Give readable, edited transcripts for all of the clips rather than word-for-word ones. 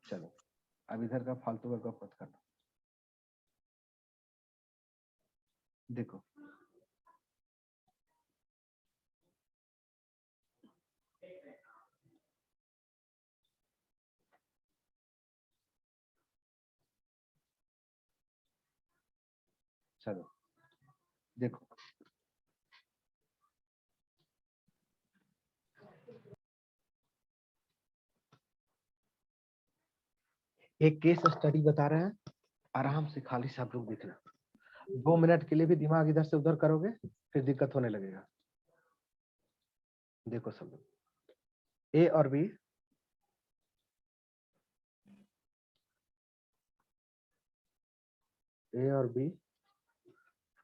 चलो अब इधर का फालतू का गप मत करना। देखो चलो देखो एक केस स्टडी बता रहे हैं, आराम से खाली से आप लोग देखना। 2 मिनट के लिए भी दिमाग इधर से उधर करोगे फिर दिक्कत होने लगेगा। देखो सब लोग, ए और बी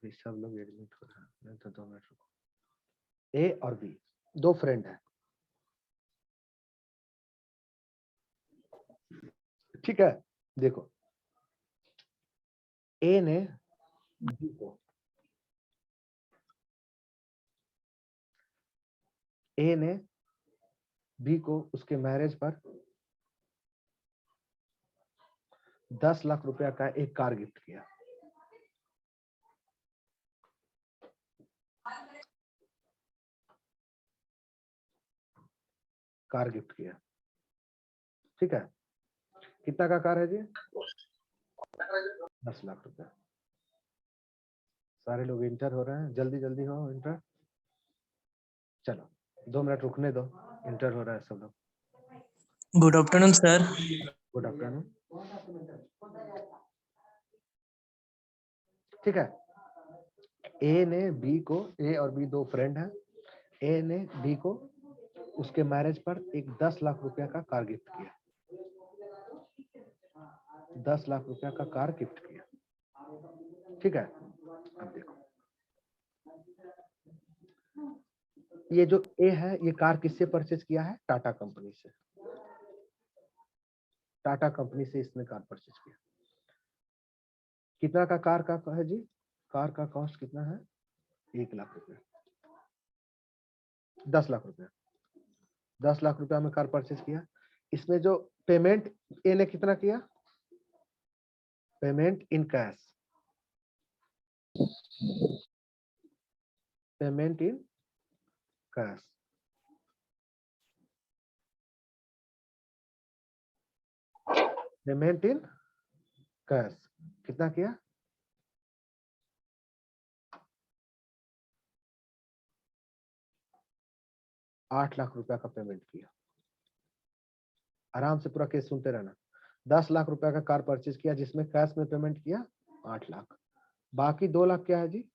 सब लोग एडमिट हो रहे हैं, नहीं तो 2 मिनट रुको। ए और बी दो फ्रेंड है, ठीक है। देखो ए ने बी को उसके मैरिज पर 10 लाख रुपया का एक कार गिफ्ट किया। कार गिफ्ट किया, ठीक है। कितना का कार है जी? 10 लाख रुपया। सारे लोग इंटर हो रहे हैं, जल्दी जल्दी हो इंटर। चलो 2 मिनट रुकने दो, इंटर हो रहा है सब लोग। Good afternoon sir. Good afternoon, ठीक है। ए ने बी को, ए और बी दो फ्रेंड हैं, ए ने बी को उसके मैरिज पर एक 10 लाख रुपया का कार गिफ्ट किया। 10 लाख रुपया का कार गिफ्ट किया, ठीक है। अब देखो ये जो ए है ये कार किससे परचेज किया है? टाटा कंपनी से। टाटा कंपनी से इसने कार परचेज किया। कितना का कार का है जी? कार का कॉस्ट कितना है? 1 लाख रुपया। 10 लाख रुपया, 10 लाख रुपया में कार परचेज किया। इसमें जो पेमेंट ए ने कितना किया? Payment in cash, payment in cash. Payment in cash कितना किया? 8 लाख रुपया का पेमेंट किया। आराम से पूरा केस सुनते रहना। 10 लाख रुपया का कार परचेज किया जिसमें कैश में पेमेंट किया 8 लाख। बाकी 2 लाख क्या है जी?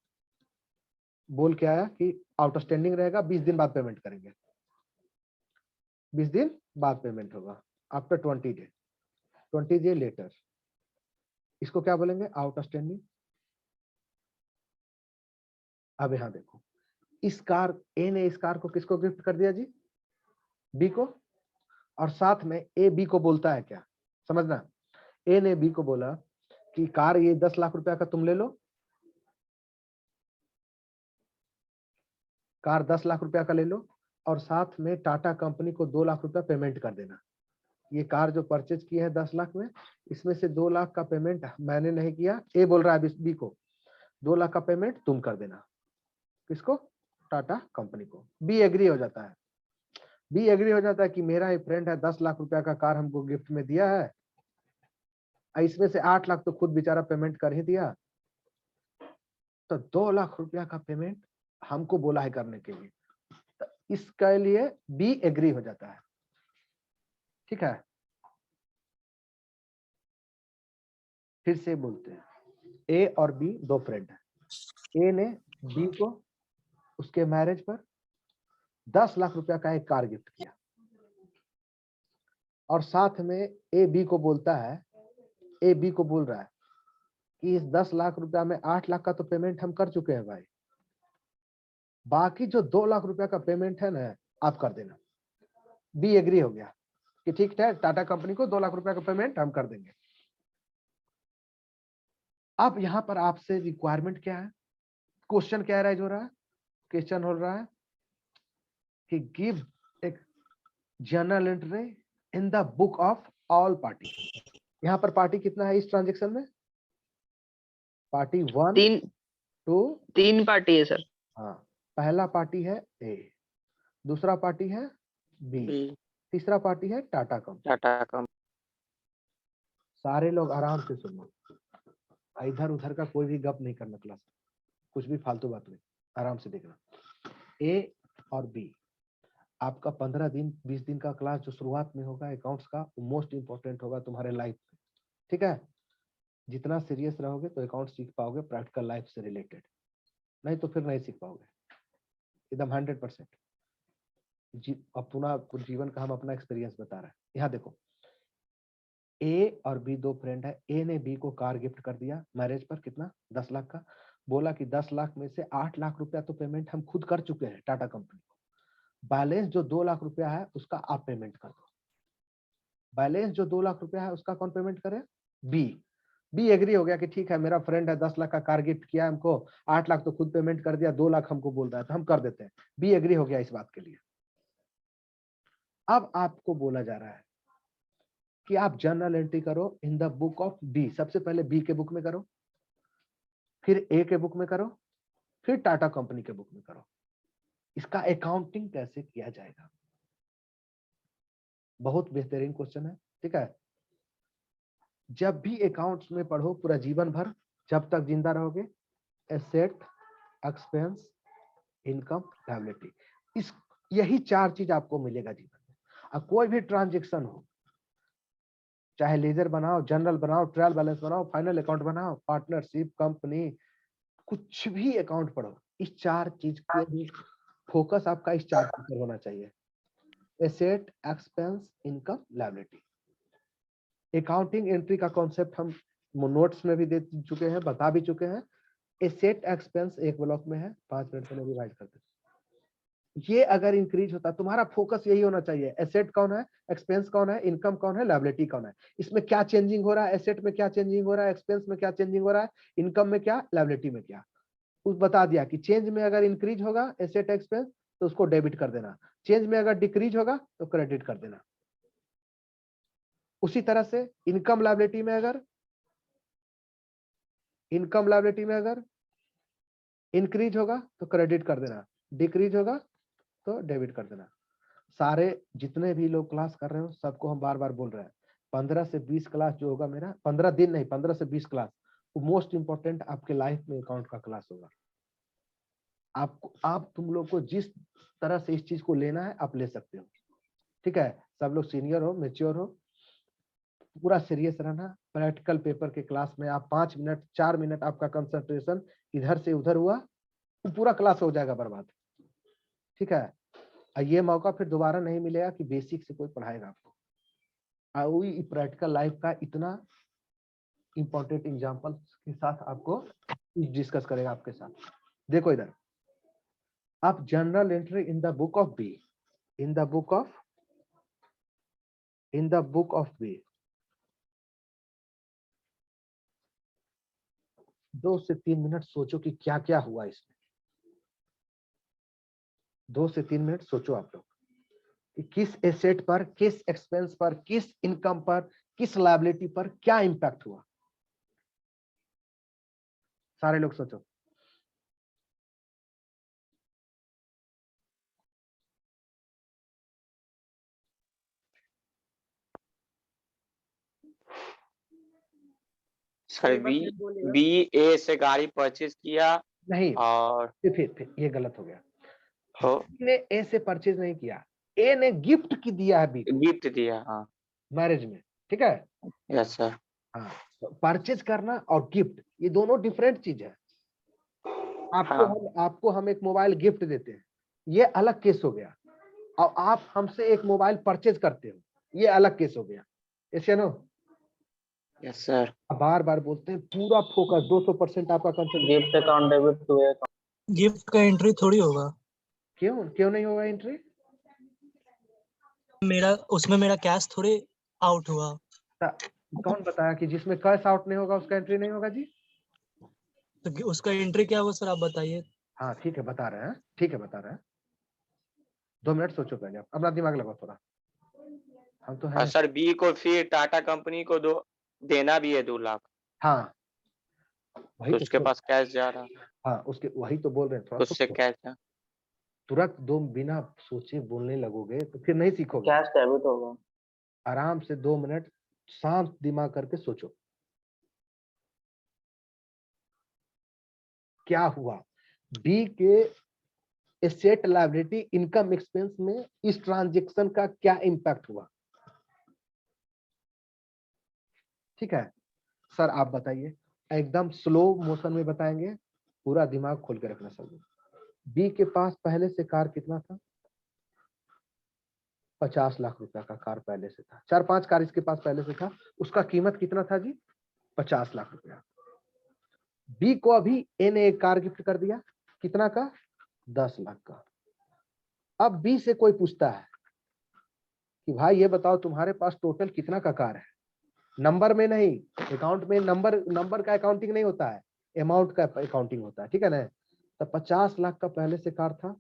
बोल के आया कि आउटस्टैंडिंग रहेगा, 20 दिन बाद पेमेंट करेंगे। 20 दिन बाद पेमेंट होगा, आफ्टर 20 डे, 20 डे लेटर। इसको क्या बोलेंगे? आउटस्टैंडिंग। अब यहां देखो, इस कार ए ने इस कार को किसको गिफ्ट कर दिया जी? बी को। और साथ में ए बी को बोलता है क्या? समझना, ए ने बी को बोला कि कार ये 10 लाख रुपया का तुम ले लो, कार 10 लाख रुपया का ले लो और साथ में टाटा कंपनी को 2 लाख रुपया पेमेंट कर देना। ये कार जो परचेज की है 10 लाख में, इसमें से 2 लाख का पेमेंट मैंने नहीं किया। ए बोल रहा है बी को 2 लाख का पेमेंट तुम कर देना। किसको? टाटा कंपनी को। बी एग्री हो जाता है। बी एग्री हो जाता है कि मेरा एक फ्रेंड है, 10 लाख रुपया का कार हमको गिफ्ट में दिया है, इसमें से 8 लाख तो खुद बेचारा पेमेंट कर ही दिया, तो 2 लाख रुपया का पेमेंट हमको बोला है करने के लिए। तो इसके लिए बी एग्री हो जाता है, ठीक है। फिर से बोलते हैं, ए और बी दो फ्रेंड है। ए ने बी को उसके मैरिज पर 10 लाख रुपया का एक कार गिफ्ट किया और साथ में ए बी को बोलता है, ए बी को बोल रहा है कि इस 10 लाख रुपया में 8 लाख का तो पेमेंट हम कर चुके हैं भाई, बाकी जो 2 लाख रुपया का पेमेंट है ना आप कर देना। बी एग्री हो गया कि ठीक है, टाटा कंपनी को 2 लाख रुपया का पेमेंट हम कर देंगे। अब यहां पर आपसे रिक्वायरमेंट क्या है? क्वेश्चन क्या राइज हो रहा है? क्वेश्चन हो रहा है कि गिव एक journal entry in the book of all party. यहाँ पर पार्टी कितना है इस ट्रांजेक्शन में? पार्टी 1 2 3 पार्टी है सर। हाँ, पहला पार्टी है ए, दूसरा पार्टी है बी, तीसरा पार्टी है टाटा कंपनी। टाटा कंपनी। सारे लोग आराम से सुनो, इधर उधर का कोई भी गप नहीं करना क्लास, कुछ भी फालतू बात नहीं, आराम से देखना। ए और बी, आपका 15 दिन 20 दिन का क्लास जो शुरुआत में होगा अकाउंट्स का, वो मोस्ट इंपॉर्टेंट होगा तुम्हारे लाइफ में, ठीक है? जितना सीरियस रहोगे तो अकाउंट सीख पाओगे प्रैक्टिकल लाइफ से रिलेटेड, नहीं तो फिर नहीं सीख पाओगे एकदम 100%। अपना जीवन का हम अपना एक्सपीरियंस बता रहे हैं। यहाँ देखो, ए और बी दो फ्रेंड है। ए ने बी को कार गिफ्ट कर दिया मैरिज पर, कितना? 10 लाख का। बोला कि 10 लाख में से 8 लाख रुपया तो पेमेंट हम खुद कर चुके हैं टाटा कंपनी को, बैलेंस जो 2 लाख रुपया है उसका आप पेमेंट कर दो। बैलेंस जो 2 लाख रुपया है उसका कौन पेमेंट करे? बी एग्री हो गया कि ठीक है, मेरा फ्रेंड है, 10 लाख का कार गिफ्ट किया हमको, 8 लाख तो खुद पेमेंट कर दिया, 2 लाख हमको बोल रहा है तो हम कर देते हैं। बी एग्री हो गया इस बात के लिए। अब आपको बोला जा रहा है कि आप जर्नल एंट्री करो in the book of B. सबसे पहले बी के बुक में करो, फिर ए के बुक में करो, फिर टाटा कंपनी के बुक में करो। इसका अकाउंटिंग कैसे किया जाएगा? बहुत बेहतरीन क्वेश्चन है, ठीक है? जब भी अकाउंट्स में पढ़ो पूरा जीवन भर, जब तक जिंदा रहोगे, एसेट, एक्सपेंस, इनकम, लायबिलिटी, इस यही 4 चीज आपको मिलेगा जीवन में। अब कोई भी ट्रांजेक्शन हो, चाहे लेजर बनाओ, जनरल बनाओ, ट्रायल बैलेंस बनाओ, फाइनल अकाउंट बनाओ, पार्टनरशिप, कंपनी, कुछ भी अकाउंट पढ़ो, इस 4 चीज के भी फोकस आपका इस 4 चीज पर होना चाहिए। Asset, expense, income, liability. Accounting entry का कॉन्सेप्ट हम नोट्स में भी दे चुके हैं, बता भी चुके हैं। एसेट एक्सपेंस एक ब्लॉक में है, 5 मिनट में रिवाइज करते हैं। ये अगर इंक्रीज होता है, तुम्हारा फोकस यही होना चाहिए, एसेट कौन है, एक्सपेंस कौन है, इनकम कौन है, लायबिलिटी कौन है, इसमें क्या चेंजिंग हो रहा है, एसेट में क्या चेंजिंग हो रहा है, एक्सपेंस में क्या चेंजिंग हो रहा है, इनकम में क्या, लायबिलिटी में क्या। उस बता दिया कि चेंज में अगर इंक्रीज होगा एसेट एक्सपेंस तो उसको डेबिट कर देना, चेंज में अगर डिक्रीज होगा तो क्रेडिट कर देना। उसी तरह से इनकम लायबिलिटी में अगर इंक्रीज होगा तो क्रेडिट कर देना, डिक्रीज होगा तो डेबिट कर देना। सारे जितने भी लोग क्लास कर रहे हो सबको हम बार बार बोल रहे हैं, 15 से 20 क्लास जो होगा मेरा, 15 दिन नहीं, 15 से 20 क्लास, वो मोस्ट इंपॉर्टेंट आपके लाइफ में अकाउंट का क्लास होगा। आप तुम लोग को जिस तरह से इस चीज को लेना है आप ले सकते हो, ठीक है? सब लोग सीनियर हो, मेच्योर हो, पूरा सीरियस रहना। प्रैक्टिकल पेपर के क्लास में आप 5 मिनट 4 मिनट आपका कंसंट्रेशन इधर से उधर हुआ, तो पूरा क्लास हो जाएगा बर्बाद, ठीक है? ये मौका फिर दोबारा नहीं मिलेगा कि बेसिक से कोई पढ़ाएगा आपको। प्रैक्टिकल लाइफ का इतना इंपॉर्टेंट एग्जांपल के साथ आपको डिस्कस करेगा आपके साथ। देखो इधर, आप journal entry in the book of B, in the book of B 2 से 3 मिनट सोचो कि क्या क्या हुआ इसमें। 2 से 3 मिनट सोचो आप लोग कि किस एसेट पर, किस एक्सपेंस पर, किस इनकम पर, किस लायबिलिटी पर क्या इंपैक्ट हुआ। सारे लोग सोचो। सर बी ए से गाड़ी परचेज किया नहीं, और फिर ये गलत हो गया। हो ने ए से परचेज नहीं किया, ए ने गिफ्ट की दिया है बी को, गिफ्ट दिया। हाँ मैरिज में, ठीक है? Yes sir. हाँ, परचेज करना और गिफ्ट ये दोनों डिफरेंट चीज है। आपको हम एक मोबाइल गिफ्ट देते हैं, ये अलग केस हो गया, और आप हमसे एक मोबाइल परचेज करते हो, ये अलग केस हो गया। ऐसे नो? Yes sir. बार बार बोलते हैं, पूरा फोकस 200% आपका concentration. Gift account debit to gift का एंट्री थोड़ी होगा। क्यों नहीं होगा एंट्री? उसमें मेरा कैश थोड़ी आउट हुआ। कौन बताया कि जिसमें कैश आउट नहीं होगा उसका एंट्री नहीं होगा जी? तो उसका एंट्री क्या होगा सर, आप बताइए। हाँ ठीक है, बता रहे हैं, ठीक है बता रहे हैं। 2 मिनट सोचो पहले, अपना दिमाग लगाओ थोड़ा। हम तो और हैं। सर बी को फिर टाटा कंपनी को देना भी है 2 लाख, हाँ वही तो तो उसके पास कैश जा रहा, हाँ उसके वही तो बोल रहे हैं, थोड़ा उससे सोचो। कैश है। तुरंत दो बिना सोचे बोलने लगोगे तो फिर नहीं सीखोगे। कैश डेबिट होगा। आराम से 2 मिनट शांत दिमाग करके सोचो क्या हुआ। बी के एसेट लायबिलिटी इनकम एक्सपेंस में इस ट्रांजैक्शन का क्या इंपैक्ट हुआ। ठीक है सर आप बताइए, एकदम स्लो मोशन में बताएंगे, पूरा दिमाग खोल के रखना सब। बी के पास पहले से कार कितना था, 50 लाख रुपया का कार पहले से था। 4-5 कार इसके पास पहले से था, उसका कीमत कितना था जी, 50 लाख रुपया। बी को अभी ए ने एक कार गिफ्ट कर दिया, कितना का, 10 लाख का। अब बी से कोई पूछता है कि भाई ये बताओ तुम्हारे पास टोटल कितना का कार है, नंबर में नहीं, अकाउंट में नंबर का अकाउंटिंग नहीं होता है, अमाउंट का अकाउंटिंग होता है, ठीक है ना। तो 50 लाख का पहले से कार था,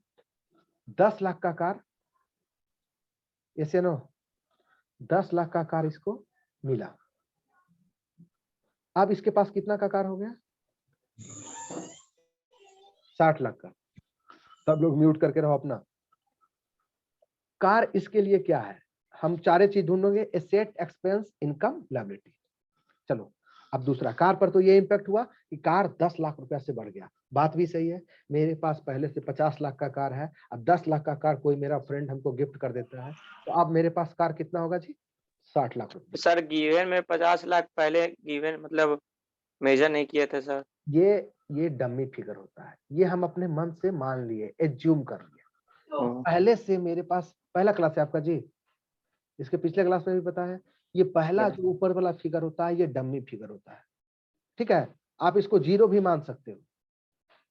10 लाख का कार, ऐसे नो 10 लाख का कार इसको मिला। अब इसके पास कितना का कार हो गया, 60 लाख का। सब लोग म्यूट करके रहो अपना। कार इसके लिए क्या है, हम चारे चीज ढूंढोगे, एसेट, एक्सपेंस, इनकम, लायबिलिटी। चलो अब दूसरा, कार पर तो ये इंपैक्ट हुआ कि कार 10 लाख रुपया से बढ़ गया, बात भी सही है। मेरे पास पहले से 50 लाख का कार है, अब 10 लाख का कार कोई मेरा फ्रेंड हमको गिफ्ट कर देता है, तो अब मेरे पास कार कितना होगा जी, 60 लाख रुपया। सर गिवन में 50 लाख पहले गिवन मतलब मेजर नहीं किए थे सर। ये डमी फिगर होता है, ये हम अपने मन से मान लिए, एज्यूम कर लिए। पहले से मेरे पास, पहला क्लास है आपका जी, इसके पिछले क्लास में भी पता है, ये पहला जो ऊपर वाला फिगर होता है ये डमी फिगर होता है, ठीक है। आप इसको 0 भी मान सकते हो,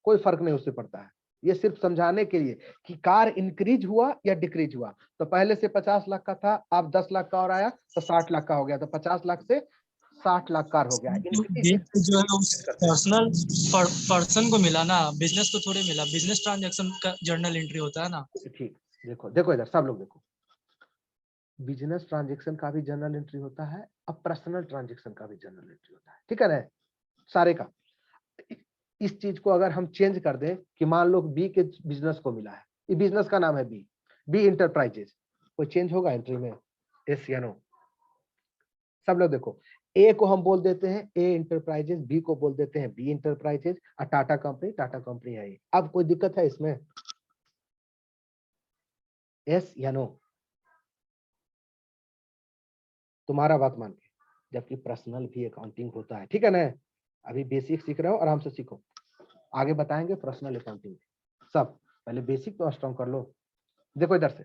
कोई फर्क नहीं उससे पड़ता है। ये सिर्फ समझाने के लिए कि कार इंक्रीज हुआ या डिक्रीज हुआ। तो पहले से 50 लाख का था, अब 10 लाख का और आया तो 60 लाख का हो गया, तो 50 लाख से 60 लाख कार हो गया। ये जो है उस पर्सनल पर्सन को मिला ना, बिजनेस को थोड़ी मिला। बिजनेस ट्रांजैक्शन का जर्नल एंट्री होता है ना। ठीक, देखो इधर सब लोग देखो, बिजनेस ट्रांजैक्शन का भी जर्नल एंट्री होता है, अब पर्सनल ट्रांजैक्शन का भी जर्नल एंट्री होता है, ठीक है ना, सारे का। इस चीज को अगर हम चेंज कर दें कि मान लो बी के बिजनेस को मिला है, ये बिजनेस का नाम है बी इंटरप्राइजेज, कोई चेंज होगा एंट्री में, यस या नो। सब लोग देखो, ए को हम बोल देते हैं ए इंटरप्राइजेज, बी को बोल देते हैं बी इंटरप्राइजेज, और टाटा कंपनी है ये। अब कोई दिक्कत है इसमें, यस या नो, तुम्हारा बात मान के। जबकि पर्सनल भी अकाउंटिंग होता है, ठीक है ना। अभी बेसिक सीख रहे हो, आराम से सीखो, आगे बताएंगे पर्सनल अकाउंटिंग सब, पहले बेसिक तो स्ट्रॉन्ग कर लो। देखो इधर से,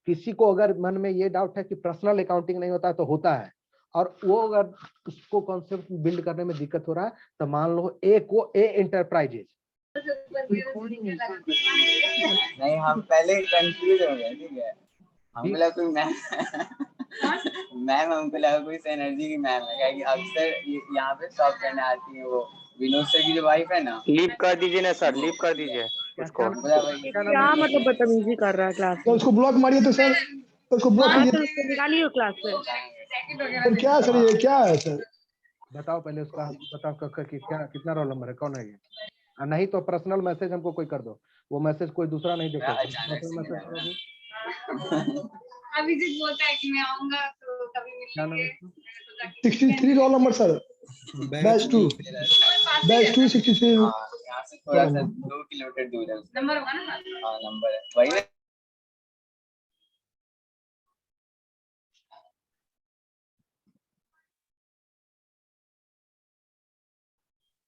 किसी को अगर मन में ये डाउट है कि पर्सनल अकाउंटिंग नहीं होता है, तो होता है, और वो अगर उसको कॉन्सेप्ट बिल्ड करने में दिक्कत हो रहा है, तो मान लो ए को ए इंटरप्राइजेज। नहीं हम पहले कंफ्यूज हो गए, ठीक है, हमको लगा कोई मैम मैम हमको लगा कोई एनर्जी की मैम है, कि अक्सर यहाँ पे सॉल्व करने आती है, वो विनोद सर की जो वाइफ है ना। लीव कर दीजिए ना सर, लीव कर दीजिए उसको। क्या मतलब बदतमीजी कर रहा है क्लास तो में? उसको ब्लॉक मारिए तो सर, उसको ब्लॉक हाँ कीजिए। तो उसको निकालिए क्लास से। सर क्या सर, ये क्या है सर? बताओ पहले उसका, बताओ कि क्या कितना रोल नंबर है, कौन है ये। नहीं तो पर्सनल मैसेज हमको कोई कर दो, वो मैसेज कोई दूसरा नहीं देखेगा। पर्सनल मैसेज करोगे, अभिजीत बोलता है कि मैं आऊंगा तो कभी क्या नाम है मिलेंगे। इसका? 63 रोल नंबर सर, बैच 2 63। यहाँ से थोड़ा सा 2 किलोमीटर दूर है। नंबर होगा ना? हाँ नंबर है वही ना।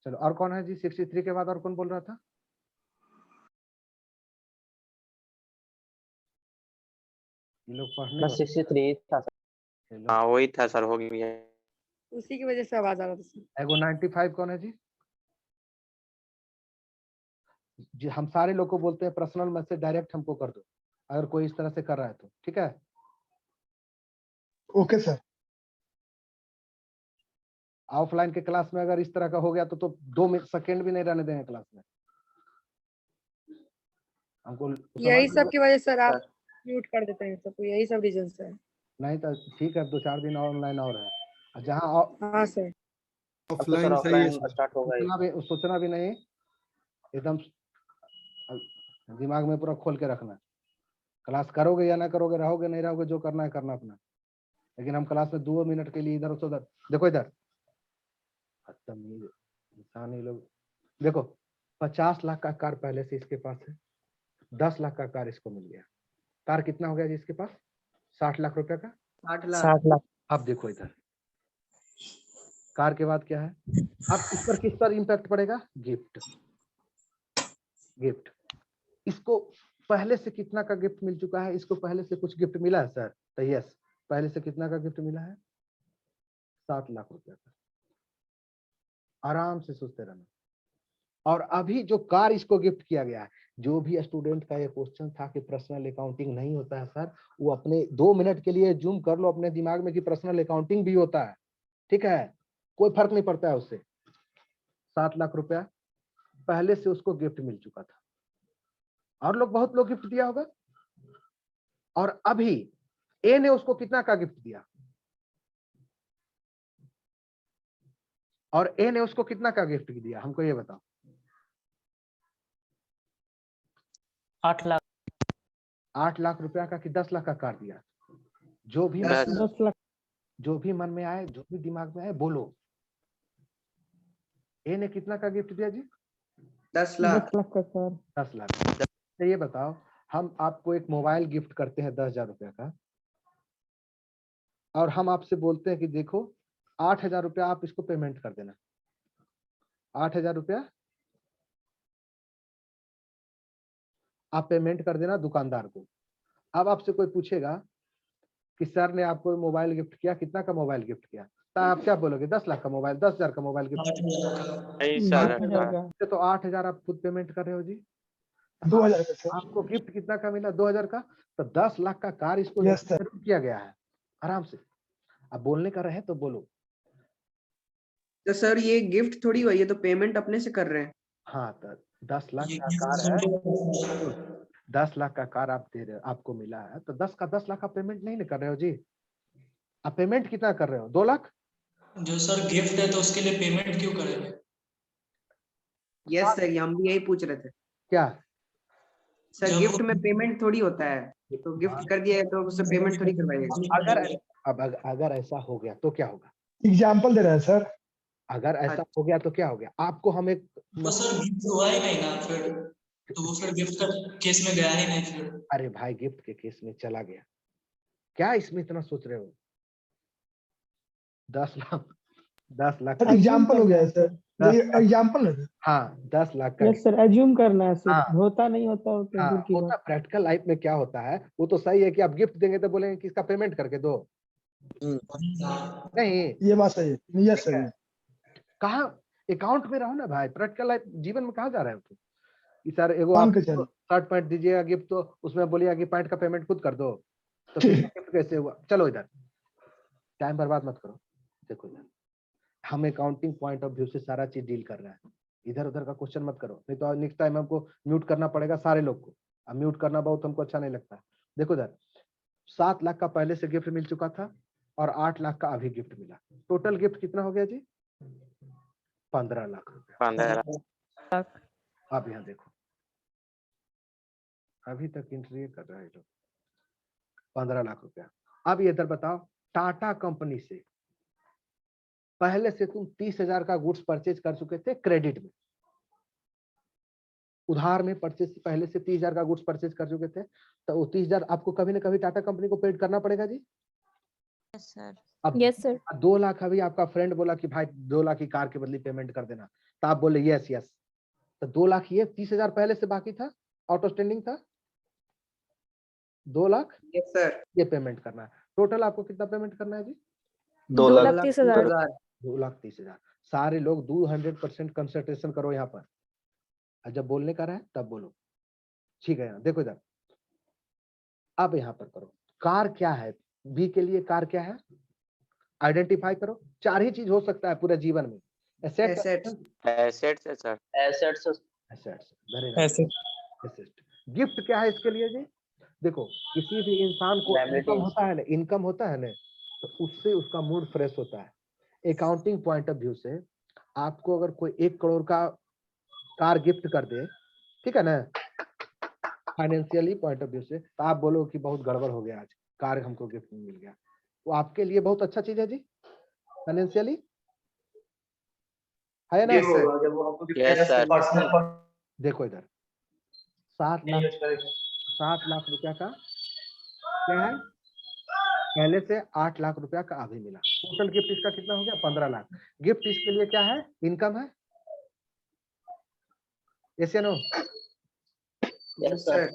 चलो और कौन है जी, 63 के बाद और कौन बोल रहा था? ये लोग पढ़ने 63 था सर। हाँ वही था सर, हो गया। उसी की वजह से आवाज आ रहा था। एगो 95 कौन है जी? जी हम सारे लोग को बोलते हैं पर्सनल मैसेज डायरेक्ट हमको कर दो, अगर कोई इस तरह से कर रहा है तो, ठीक है। Okay sir. ऑफलाइन के क्लास में अगर इस तरह का हो गया तो 2 सेकंड भी नहीं रहने देंगे क्लास में हमको। यही सब की वजह से सर आप म्यूट कर देते हैं सबको, यही सब रीजन है। नहीं तो ठीक है, 2-4 दिन ऑनलाइन और है, और जहाँ और हाँ सर। अब तो सर ऑफलाइन सही है ऑफलाइन स्टार्ट होगा ही। सोचना भी नहीं, एकदम दिमाग में पूरा खोल के रखना। क्लास करोगे या ना करोगे, रहोगे नहीं रहोगे, जो करना है करना अपना, लेकिन हम क्लास में 2 मिनट के लिए इधर उधर, देखो इधर इंसान ही लोग। देखो 50 लाख का कार पहले से इसके पास है, 10 लाख का कार इसको मिल गया। कार कितना हो गया जी इसके पास? 60 लाख रुपए का। 60 लाख। अब देखो इधर, कार के बाद क्या है? अब इस पर किस पर इम्पैक्ट पड़ेगा? गिफ्ट। गिफ्ट इसको पहले से कितना का गिफ्ट मिल चुका है? इसको पहले से कुछ गिफ्ट मिला है सर? तो यस, पहले से कितना का गिफ्ट मिला है? 7 लाख रुपए का। आराम से सोचते रहना। और अभी जो कार इसको गिफ्ट किया गया है, जो भी स्टूडेंट का ये क्वेश्चन था कि पर्सनल अकाउंटिंग नहीं होता है सर, वो अपने 2 मिनट के लिए जूम कर लो अपने दिमाग में कि पर्सनल अकाउंटिंग भी होता है। ठीक है, कोई फर्क नहीं पड़ता है उससे। 7 लाख रुपया पहले से उसको गिफ्ट मिल चुका था, और लोग बहुत लोग गिफ्ट दिया होगा। और अभी ए ने उसको कितना का गिफ्ट दिया? और ए ने उसको कितना का गिफ्ट दिया? हमको ये बताओ। 8 लाख। 8 लाख रुपया का कि 10 लाख का कार दिया? जो भी 10 लाख। जो भी मन में आए, जो भी दिमाग में आए बोलो। ए ने कितना का गिफ्ट दिया जी? 10 लाख। 10 लाख का सर। 10 लाख। तो ये बताओ, हम आपको एक मोबाइल गिफ्ट करते हैं 10,000 रुपया का, और हम आपसे बोलते हैं कि देखो 8,000 रुपया आप इसको पेमेंट कर देना। 8,000 रुपया आप पेमेंट कर देना दुकानदार को। अब आपसे कोई पूछेगा कि सर ने आपको मोबाइल गिफ्ट किया, कितना का मोबाइल गिफ्ट किया? तो आप क्या बोलोगे? 10 लाख का मोबाइल, 10,000 का मोबाइल गिफ्ट। 8,000 का। तो 8,000 आप खुद पेमेंट कर रहे हो जी। 2,000 का सर। आपको गिफ्ट कितना का मिला? 2,000 का। तो 10 लाख का कार इसको Yes, sir. जरूर किया गया है। आराम से अब बोलने का रहे तो बोलो। तो सर ये गिफ्ट थोड़ी हुआ, ये तो पेमेंट अपने से कर रहे हैं। हाँ, तो 10 लाख का कार है, 10 लाख का कार आप दे रहे हो, आपको मिला है, तो 10 का 10 लाख आप पेमेंट नहीं ना कर रहे हो जी। आप पेमेंट कितना कर रहे हो? 2 लाख। जो सर गिफ्ट है तो उसके लिए पेमेंट क्यों करेंगे? यस सर, हम भी यही पूछ रहे थे क्या सर। जब- गिफ्ट में पेमेंट थोड़ी होता है, तो गिफ्ट कर दिया है तो उससे पेमेंट थोड़ी करवाइएगा। अगर ऐसा हो गया तो क्या होगा? एग्जाम्पल दे रहा है सर। अगर ऐसा हो गया तो क्या हो गया? आपको हम एक तो सर गिफ्ट हुआ ही नहीं ना फिर, तो वो फिर गिफ्ट का केस में गया ही नहीं फिर। अरे भाई गिफ्ट के केस में चला गया, क्या इसमें इतना सोच रहे हो? 10 लाख 10 लाख एग्जाम्पल हो गया है सर, एग्जाम्पल है। हाँ 10 लाख का। यस सर, एज्यूम करना है सिर्फ। हाँ। होता नहीं होता तो हाँ, दूर की होता बात। प्रैक्टिकल लाइफ में क्या होता है, वो तो सही है कि आप गिफ्ट देंगे तो बोलेंगे कि इसका पेमेंट करके दो। नहीं, ये बात सही है। Yes sir. कहाँ अकाउंट में रहो ना भाई। प्रैक्टिकल लाइफ जीवन में कहाँ जा रहे हो तुम? कि सर एगो मान आप के चलो। शर्ट पैंट दीजिएगा गिफ्ट, तो उसमें बोलिएगा कि पैंट का पेमेंट खुद कर दो, तो फिर गिफ्ट कैसे हुआ? चलो इधर टाइम बर्बाद मत करो। देखो इधर हम अकाउंटिंग पॉइंट ऑफ व्यू से सारा चीज डील कर रहे हैं। इधर उधर का क्वेश्चन मत करो, नहीं तो नेक्स्ट टाइम हमको म्यूट करना पड़ेगा सारे लोग को। अब म्यूट करना बहुत हमको अच्छा नहीं लगता। देखो इधर 7 लाख का पहले से गिफ्ट मिल चुका था, और 8 लाख का अभी गिफ्ट मिला। टोटल गिफ्ट कितना हो गया जी? 15 लाख रुपया। 15 अब यहाँ देखो, अभी तक इंटरव्यू कर रहा है लोग। 15 लाख रुपया। अब ये इधर बताओ, टाटा कंपनी से पहले से तुम 30,000 का गुड्स परचेज कर चुके थे क्रेडिट में, उधार में परचेज पहले से 30,000 का गुड्स परचेज कर चुके थे, तो वो 30,000 आपको कभी ना कभी टाटा कंपनी को पेड करना पड़ेगा जी। Yes sir. अब यस सर। 2 लाख अभी आपका फ्रेंड बोला कि भाई 2 लाख की कार के बदले पेमेंट कर देना, तो आप बोले यस यस, तो 2 लाख ये 30,000 पहले से बाकी था, आउटस्टैंडिंग था 2 लाख। Yes sir. ये पेमेंट करना है। टोटल आपको कितना पेमेंट करना है जी? 2,30,000। 2,30,000। सारे लोग 200% कंसंट्रेशन करो यहाँ पर, और जब बोलने का रहे तब बोलो। ठीक है, यहाँ देखो इधर, अब यहाँ पर करो। कार क्या है? बी के लिए कार क्या है? आइडेंटिफाई करो। 4 ही चीज हो सकता है पूरे जीवन में। Assets. एसेट्स है sir. Assets. Very nice. Asset. Gift क्या है इसके लिए जी? देखो किसी भी इंसान को इनकम होता है ना, इनकम होता है ना, तो उससे उसका मूड फ्रेश होता है। अकाउंटिंग पॉइंट ऑफ व्यू से आपको अगर कोई 1 करोड़ का कार गिफ्ट कर दे, ठीक है ना, फाइनेंशियली पॉइंट ऑफ व्यू से, तो आप बोलो कि बहुत गड़बड़ हो गया, आज कार हमको गिफ्ट में मिल गया, वो आपके लिए बहुत अच्छा चीज है जी फाइनेंशियली, है ना? Yes sir. देखो इधर 7 लाख रुपया का क्या है, पहले से 8 लाख रुपया का अभी मिला, टोटल गिफ्ट इसका कितना हो गया 15 लाख। गिफ्ट इसके लिए क्या है, इनकम है, यस या नो? Yes sir.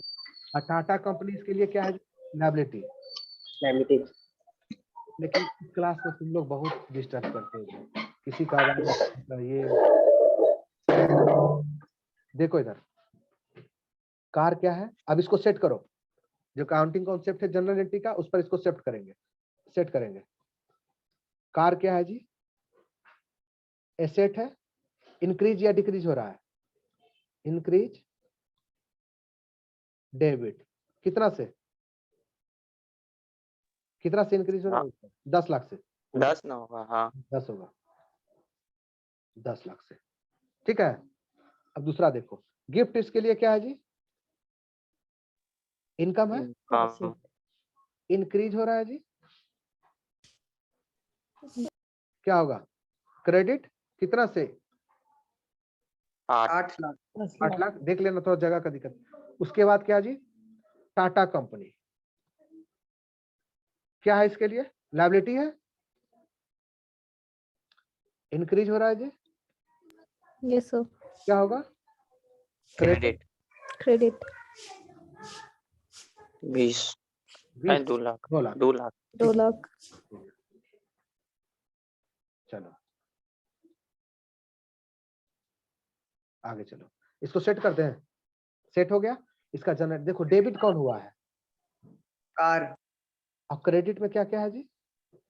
और टाटा कंपनी इसके लिए क्या है, लायबिलिटी। लेकिन इस क्लास में तुम लोग बहुत डिस्टर्ब करते हो, किसी का ये देखो इधर कार क्या है, अब इसको सेट करो, जो काउंटिंग कॉन्सेप्ट है जनरल एंट्री का, उस पर इसको सेट करेंगे। कार क्या है जी, एसेट है, इंक्रीज या डिक्रीज हो रहा है, इंक्रीज डेबिट, कितना से इंक्रीज हो रहा है, 10 लाख से, 10 ना होगा, हाँ 10 होगा, 10 लाख से, ठीक है। अब दूसरा देखो, गिफ्ट इसके लिए क्या है जी, इनकम है, हाँ इंक्रीज हो रहा है जी, क्या होगा, क्रेडिट, कितना से 8 8 लाख। 8 लाख, देख लेना थोड़ा जगह का दिक्कत। उसके बाद क्या जी, टाटा कंपनी क्या है, इसके लिए लायबिलिटी है, इंक्रीज हो रहा है जी, यस सर। क्या होगा, क्रेडिट क्रेडिट 20 2 लाख 2 लाख 2 लाख 2 लाख। चलो आगे चलो, इसको सेट करते हैं, सेट हो गया। इसका जनरेट देखो, डेबिट कौन हुआ है, कार। और क्रेडिट में क्या क्या है जी,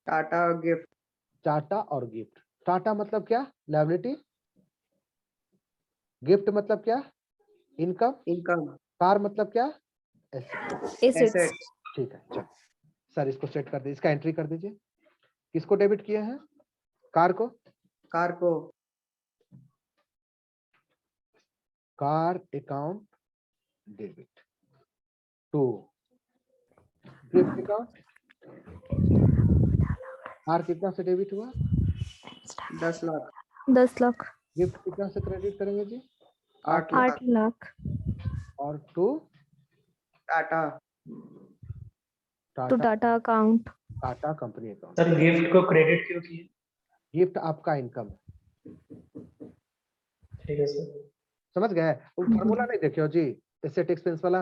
टाटा गिफ्ट। टाटा और गिफ्ट। टाटा मतलब क्या, लायबिलिटी, गिफ्ट मतलब क्या, इनकम, इनकम। कार मतलब क्या, एसेट। एसेट्स। ठीक है, चलो सर इसको सेट कर दीजिए, इसका एंट्री कर दीजिए। किसको डेबिट किए हैं, कार को, कार को। Car account debit to gift account, car कितना से डेबिट हुआ, 10 लाख। 10 लाख। गिफ्ट कितना से क्रेडिट करेंगे जी, 8 लाख। 8 लाख और to Tata. To Tata account. Tata company account. Sir gift को क्रेडिट क्यों किए? गिफ्ट आपका इनकम है, ठीक है सर। समझ गए? वो फार्मूला नहीं देखे हो जी, एसेट एक्सपेंस वाला,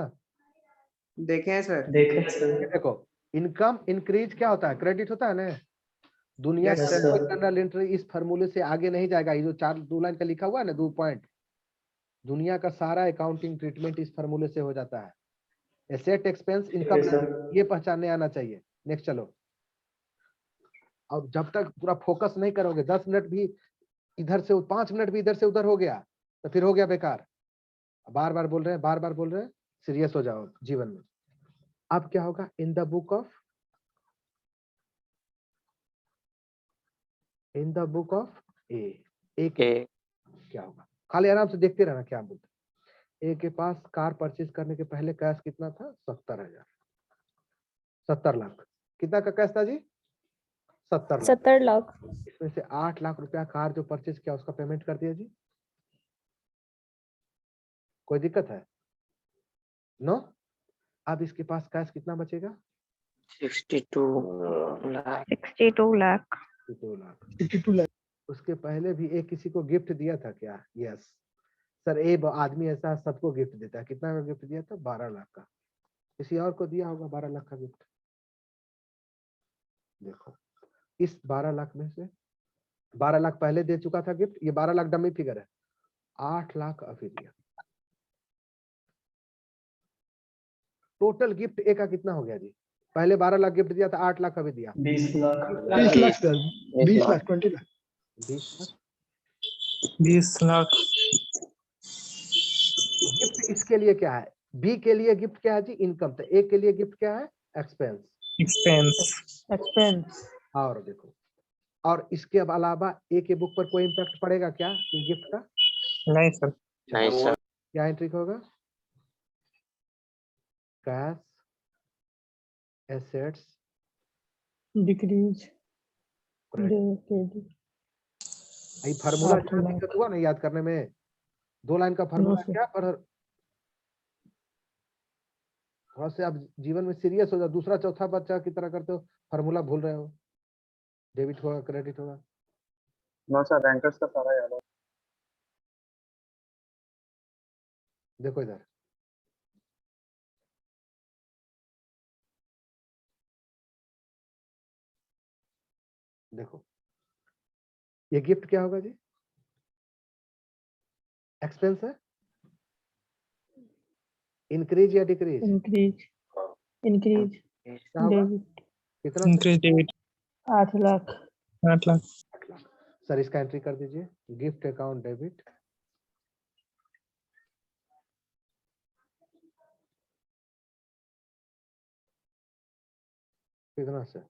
देखे हैं सर। देखें सर। देखो इनकम इंक्रीज क्या होता है, क्रेडिट होता है ना। दुनिया Yes, का sir. कोई जनरल एंट्री इस फार्मूले से आगे नहीं जाएगा, ये जो 2 लाइन का लिखा हुआ है ना, 2 पॉइंट, दुनिया का सारा अकाउंटिंग ट्रीटमेंट इस फार्मूले से हो जाता है। Asset expense income, sir. ये पहचानने आना चाहिए। नेक्स्ट चलो, और जब तक पूरा फोकस नहीं करोगे, 10 मिनट भी इधर से 5 मिनट भी इधर से उधर हो गया तो फिर हो गया बेकार। बार बार बोल रहे हैं, सीरियस हो जाओ जीवन में। अब क्या होगा, इन द बुक ऑफ ए के क्या होगा, खाली आराम से देखते रहना क्या बोलते। ए के पास कार परचेज करने के पहले कैश कितना था, 70 लाख। कितना का कैश था जी, 70 लाख। इसमें से 8 लाख रुपया कार जो परचेज किया उसका पेमेंट कर दिया जी। कोई दिक्कत है, नो? अब इसके पास कैश कितना बचेगा, 62 लाख 62 लाख। 62 लाख। उसके पहले भी एक किसी को गिफ्ट दिया था क्या, यस सर, एक आदमी ऐसा सबको गिफ्ट देता है, कितना का गिफ्ट दिया था, 12 लाख का। किसी और को दिया होगा 12 लाख का गिफ्ट। देखो इस 12 लाख में से 12 लाख पहले दे चुका था गिफ्ट, ये 12 लाख डमी फिगर है, 8 लाख अभी दिया। टोटल गिफ्ट ए का कितना हो गया जी, पहले 12 लाख गिफ्ट दिया था, 8 लाख अभी दिया, 20 लाख। 20 लाख सर, 20 लाख 20 लाख 20 लाख। गिफ्ट इसके लिए क्या है, बी के लिए गिफ्ट क्या है जी? इनकम। तो ए के लिए गिफ्ट क्या है? एक्सपेंस। एक्सपेंस। और देखो, और इसके अलावा ए के बुक पर कोई इम्पैक्ट पड़ेगा क्या इन गिफ्ट का? नहीं सर। नहीं सर। क्या एंट्री होगा? कैश एसेट्स डिक्रीज ये फार्मूला दिक्कत हुआ ना याद करने में? 2 लाइन का फार्मूला क्या? पर थोड़ा से आप जीवन में सीरियस हो जाओ, दूसरा चौथा बच्चा की तरह करते हो, फार्मूला भूल रहे हो। डेबिट होगा, क्रेडिट होगा। नो सर, रैंकर्स का सारा याद है। देखो इधर, देखो ये गिफ्ट क्या होगा जी? एक्सपेंस है। इंक्रीज या डिक्रीज? इंक्रीज क्या होगा? डेबिट कितना? Increase debit 8 lakh. 8 lakh. 8 lakh. Sir इसका एंट्री कर दीजिए, गिफ्ट अकाउंट डेबिट। कितना सर?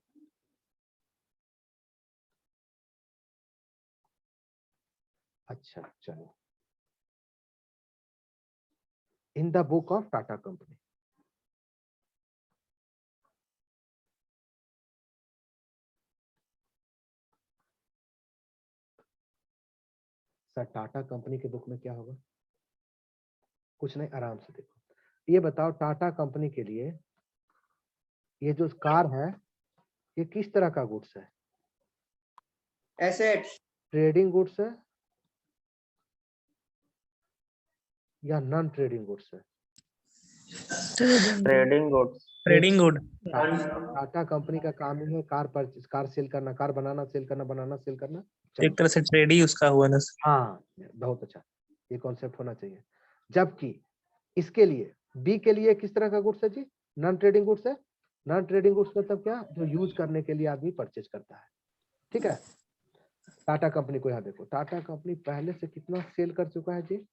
अच्छा चलो, इन the book of Tata company. Sir Tata company के बुक में क्या होगा? कुछ नहीं, आराम से देखो। ये बताओ टाटा कंपनी के लिए ये जो कार है ये किस तरह का गुड्स है? एसेट्स। ट्रेडिंग गुड्स है या नॉन ट्रेडिंग गुड्स है? Trading goods. Trading good. Tata company का काम ही है कार परचेज, कार सेल करना, कार बनाना, सेल करना, बनाना, सेल करना। एक तरह से ट्रेड ही उसका हुआ ना। हाँ बहुत अच्छा, ये कॉन्सेप्ट होना चाहिए। जबकि इसके लिए बी के लिए किस तरह का गुड्स है जी? नॉन ट्रेडिंग गुड्स है। नॉन ट्रेडिंग गुड्स मतलब क्या? जो यूज करने के लिए आदमी परचेज करता है। ठीक है। टाटा कंपनी को यहाँ देखो, टाटा कंपनी पहले से कितना सेल कर चुका है जी?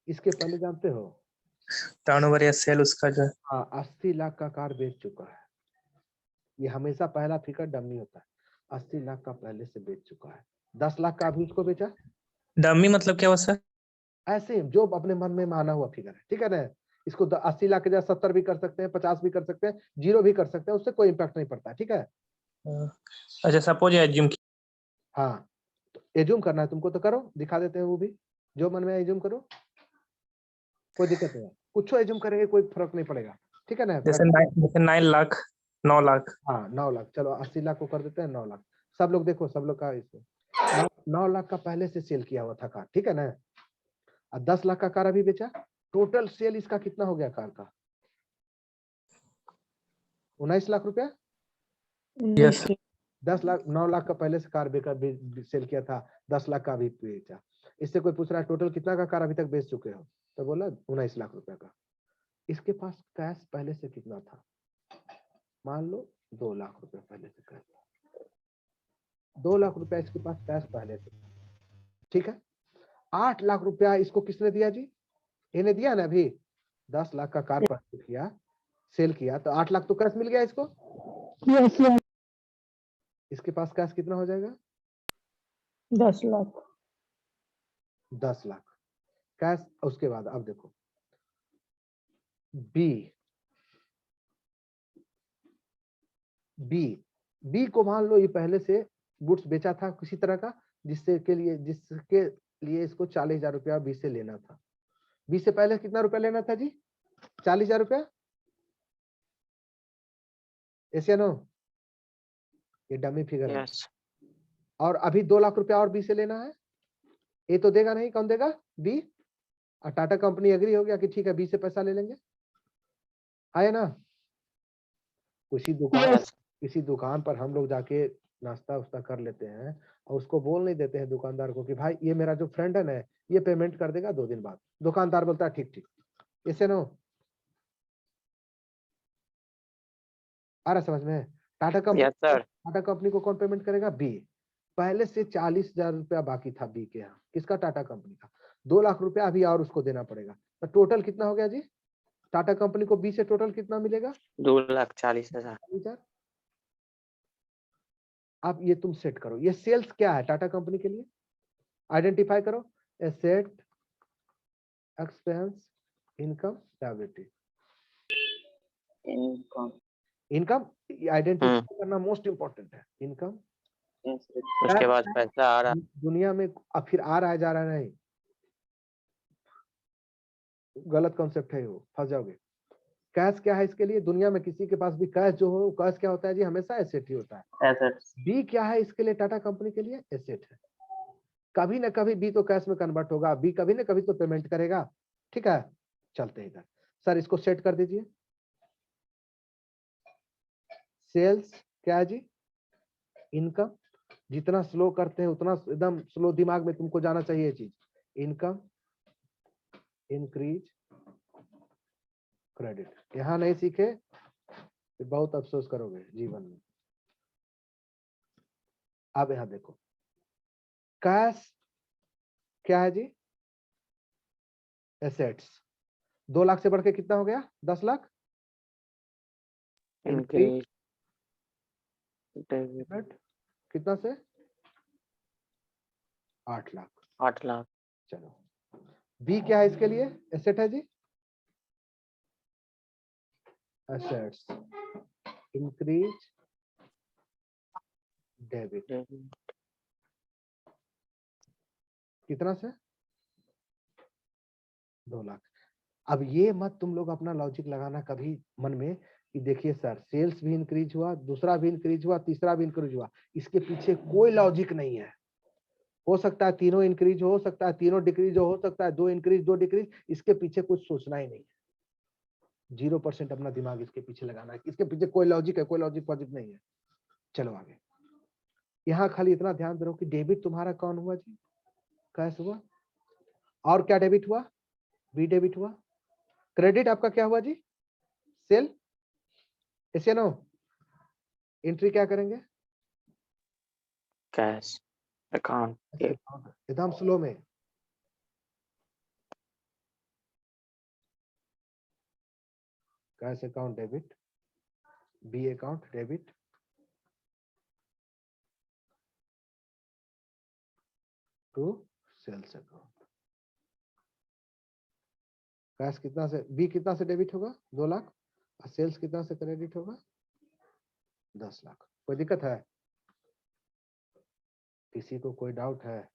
इसके पहले जानते हो? टर्नओवर या सेल उसका जो है। हाँ 80 लाख का कार बेच चुका है। ये हमेशा पहला फिगर डमी होता है। 80 लाख का पहले से बेच चुका है। 10 लाख का अभी उसको बेचा। डमी मतलब क्या हुआ सर? ऐसे जो अपने मन में माना हुआ फिगर है, ठीक है ना? इसको 80 लाख के जगह 70 भी कर सकते हैं, 50 भी कर सकते हैं, 0 भी कर सकते हैं, उससे कोई इम्पैक्ट नहीं पड़ता है। ठीक है। अच्छा सपोज एज्यूम। हाँ तो एज्यूम करना है तुमको तो करो, दिखा देते हैं वो भी, जो मन में एज्यूम करो, कोई दिक्कत नहीं है। कुछ एज्यूम करेंगे कोई फर्क नहीं पड़ेगा। ठीक है ना? जैसे 9 लाख 9 लाख। हाँ 9 लाख, चलो 80 लाख को कर देते हैं 9 लाख। सब लोग देखो, सब लोग का इसको 9 लाख का पहले से सेल किया हुआ था कार। ठीक है ना? और 10 लाख का कार अभी बेचा। टोटल सेल इसका कितना हो गया कार का? 19 लाख रुपया। यस 10 लाख, 9 लाख का पहले से कार सेल किया था, 10 लाख का अभी बेचा। इससे कोई पूछ रहा है टोटल कितना का कार अभी तक बेच चुके हो? तो बोला 19 लाख रुपया का। इसके पास कैश पहले से कितना था? मान लो 2 लाख रुपया पहले से कैश था। 2 लाख रुपया इसके पास कैश पहले से था। ठीक है। 8 लाख रुपया इसको किसने दिया जी? इन्हें दिया ना। अभी 10 लाख का कार परचेज किया, सेल किया, तो 8 लाख तो कैश मिल गया इसको। इसके पास कैश कितना हो जाएगा? 10 लाख। 10 लाख कैश। उसके बाद अब देखो बी को मान लो ये पहले से गुड्स बेचा था किसी तरह का, जिसके लिए इसको 40,000 रुपया बी से लेना था। बी से पहले कितना रुपया लेना था जी? 40,000 रुपया। ऐसे नो, ये डमी फिगर है। यस। और अभी 2 लाख रुपया और बी से लेना है। ये तो देगा नहीं, कौन देगा? बी। और टाटा कंपनी एग्री हो गया कि ठीक है बी से पैसा ले लेंगे, है ना? किसी दुकान पर हम लोग जाके नाश्ता उस्ता कर लेते हैं और उसको बोल नहीं देते हैं दुकानदार को कि भाई ये मेरा जो फ्रेंड है ना ये पेमेंट कर देगा 2 दिन बाद। दुकानदार बोलता है ठीक ठीक। ऐसे नो आ रहा समझ में? Tata yes sir. कंपनी को कौन पेमेंट करेगा? बी। पहले से 40,000 रुपया बाकी था बी के यहाँ। किसका? टाटा कंपनी का। 2 लाख रुपया अभी और उसको देना पड़ेगा। तो टोटल कितना हो गया जी? टाटा कंपनी को बी से टोटल कितना मिलेगा? 2,40,000। अब ये तुम सेट करो, ये सेल्स क्या है टाटा कंपनी के लिए, आइडेंटिफाई करो। Asset, expense, income, liability. Income identify करना मोस्ट इंपॉर्टेंट है। इनकम, उसके बाद पैसा आ रहा। दुनिया में अब फिर आ रहा है जा रहा है नहीं, गलत कॉन्सेप्ट है, वो फंस जाओगे। कैश क्या है इसके लिए, दुनिया में किसी के पास भी कैश जो हो, कैश क्या होता है जी, हमेशा एसेट ही होता है। बी क्या है इसके लिए, टाटा कंपनी के लिए एसेट है। कभी ना कभी बी तो कैश में कन्वर्ट होगा, बी कभी ना कभी तो पेमेंट करेगा। ठीक है, चलते हैं इधर। सर इसको सेट कर दीजिए। सेल्स क्या है जी, इनकम। जितना स्लो करते हैं उतना एकदम स्लो दिमाग में तुमको जाना चाहिए ये चीज। Income, increase, credit. यहां नहीं सीखे तो बहुत अफसोस करोगे जीवन में। अब यहां देखो, कैश क्या है जी, एसेट्स। 2 लाख से बढ़ के कितना हो गया, 10 लाख। इंक्रीज, कितना से, 8 लाख। 8 लाख। चलो, बी क्या है इसके लिए, एसेट है जी, एसेट्स, इंक्रीज, डेबिट। कितना से, 2 लाख। अब ये मत तुम लोग अपना लॉजिक लगाना कभी मन में कि देखिए सर सेल्स भी इंक्रीज हुआ, दूसरा भी इंक्रीज हुआ, तीसरा भी इंक्रीज हुआ, इसके पीछे कोई लॉजिक नहीं है। हो सकता है तीनों इंक्रीज हो सकता है तीनों डिक्रीज हो सकता है 2 इंक्रीज 2 डिक्रीज, इसके पीछे कुछ सोचना ही नहीं है। 0% अपना दिमाग इसके पीछे लगाना है, इसके पीछे कोई लॉजिक है, कोई लॉजिक नहीं है। चलो आगे, यहाँ खाली इतना ध्यान दो कि डेबिट तुम्हारा कौन हुआ जी, कैश हुआ, और क्या डेबिट हुआ, बी डेबिट हुआ। क्रेडिट आपका क्या हुआ जी, सेल, ऐसे नो। एंट्री क्या करेंगे, कैश अकाउंट। एकदम स्लो में। Cash account debit, B account debit, to sales account. Cash कितना से, बी कितना से डेबिट होगा, 2 लाख, और सेल्स कितना से क्रेडिट होगा, 10 लाख। कोई दिक्कत है, किसी को कोई डाउट है,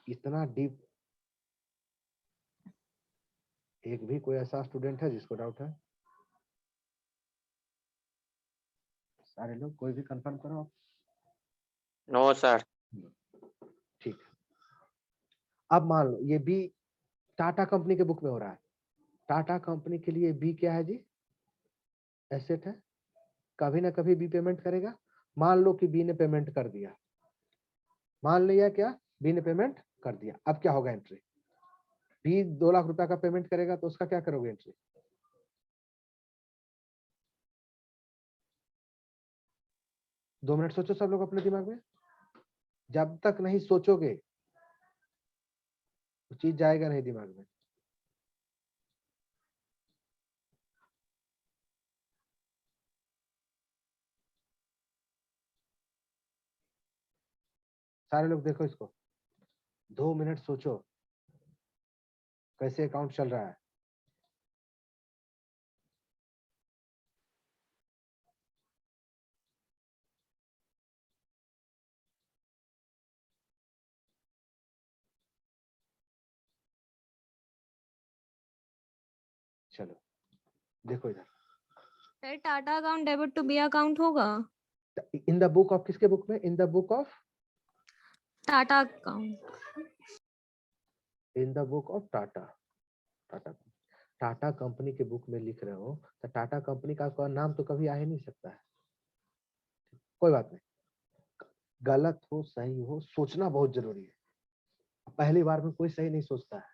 इतना डीप एक भी कोई ऐसा स्टूडेंट है जिसको डाउट है? सारे लोग, कोई भी कंफर्म करो आप। No sir. ठीक है, अब मान लो ये बी टाटा कंपनी के बुक में हो रहा है। टाटा कंपनी के लिए बी क्या है जी, एसेट है। कभी ना कभी बी पेमेंट करेगा। मान लो कि बी ने पेमेंट कर दिया, मान लिया क्या, बी ने पेमेंट कर दिया। अब क्या होगा एंट्री, बी 2 लाख रुपया का पेमेंट करेगा तो उसका क्या करोगे एंट्री? दो मिनट सोचो सब लोग अपने दिमाग में। जब तक नहीं सोचोगे वो चीज जाएगा नहीं दिमाग में। सारे लोग देखो इसको, 2 मिनट सोचो कैसे अकाउंट चल रहा है। चलो देखो इधर, sir Tata account debit to B account होगा, इन द बुक ऑफ, किसके बुक में, in the book of, Tata अकाउंट, in the book of Tata. Tata, Tata company के बुक में लिख रहे हो तो टाटा कंपनी का नाम तो कभी आ ही नहीं सकता है। कोई बात नहीं, गलत हो सही हो सोचना बहुत जरूरी है। पहली बार में कोई सही नहीं सोचता है।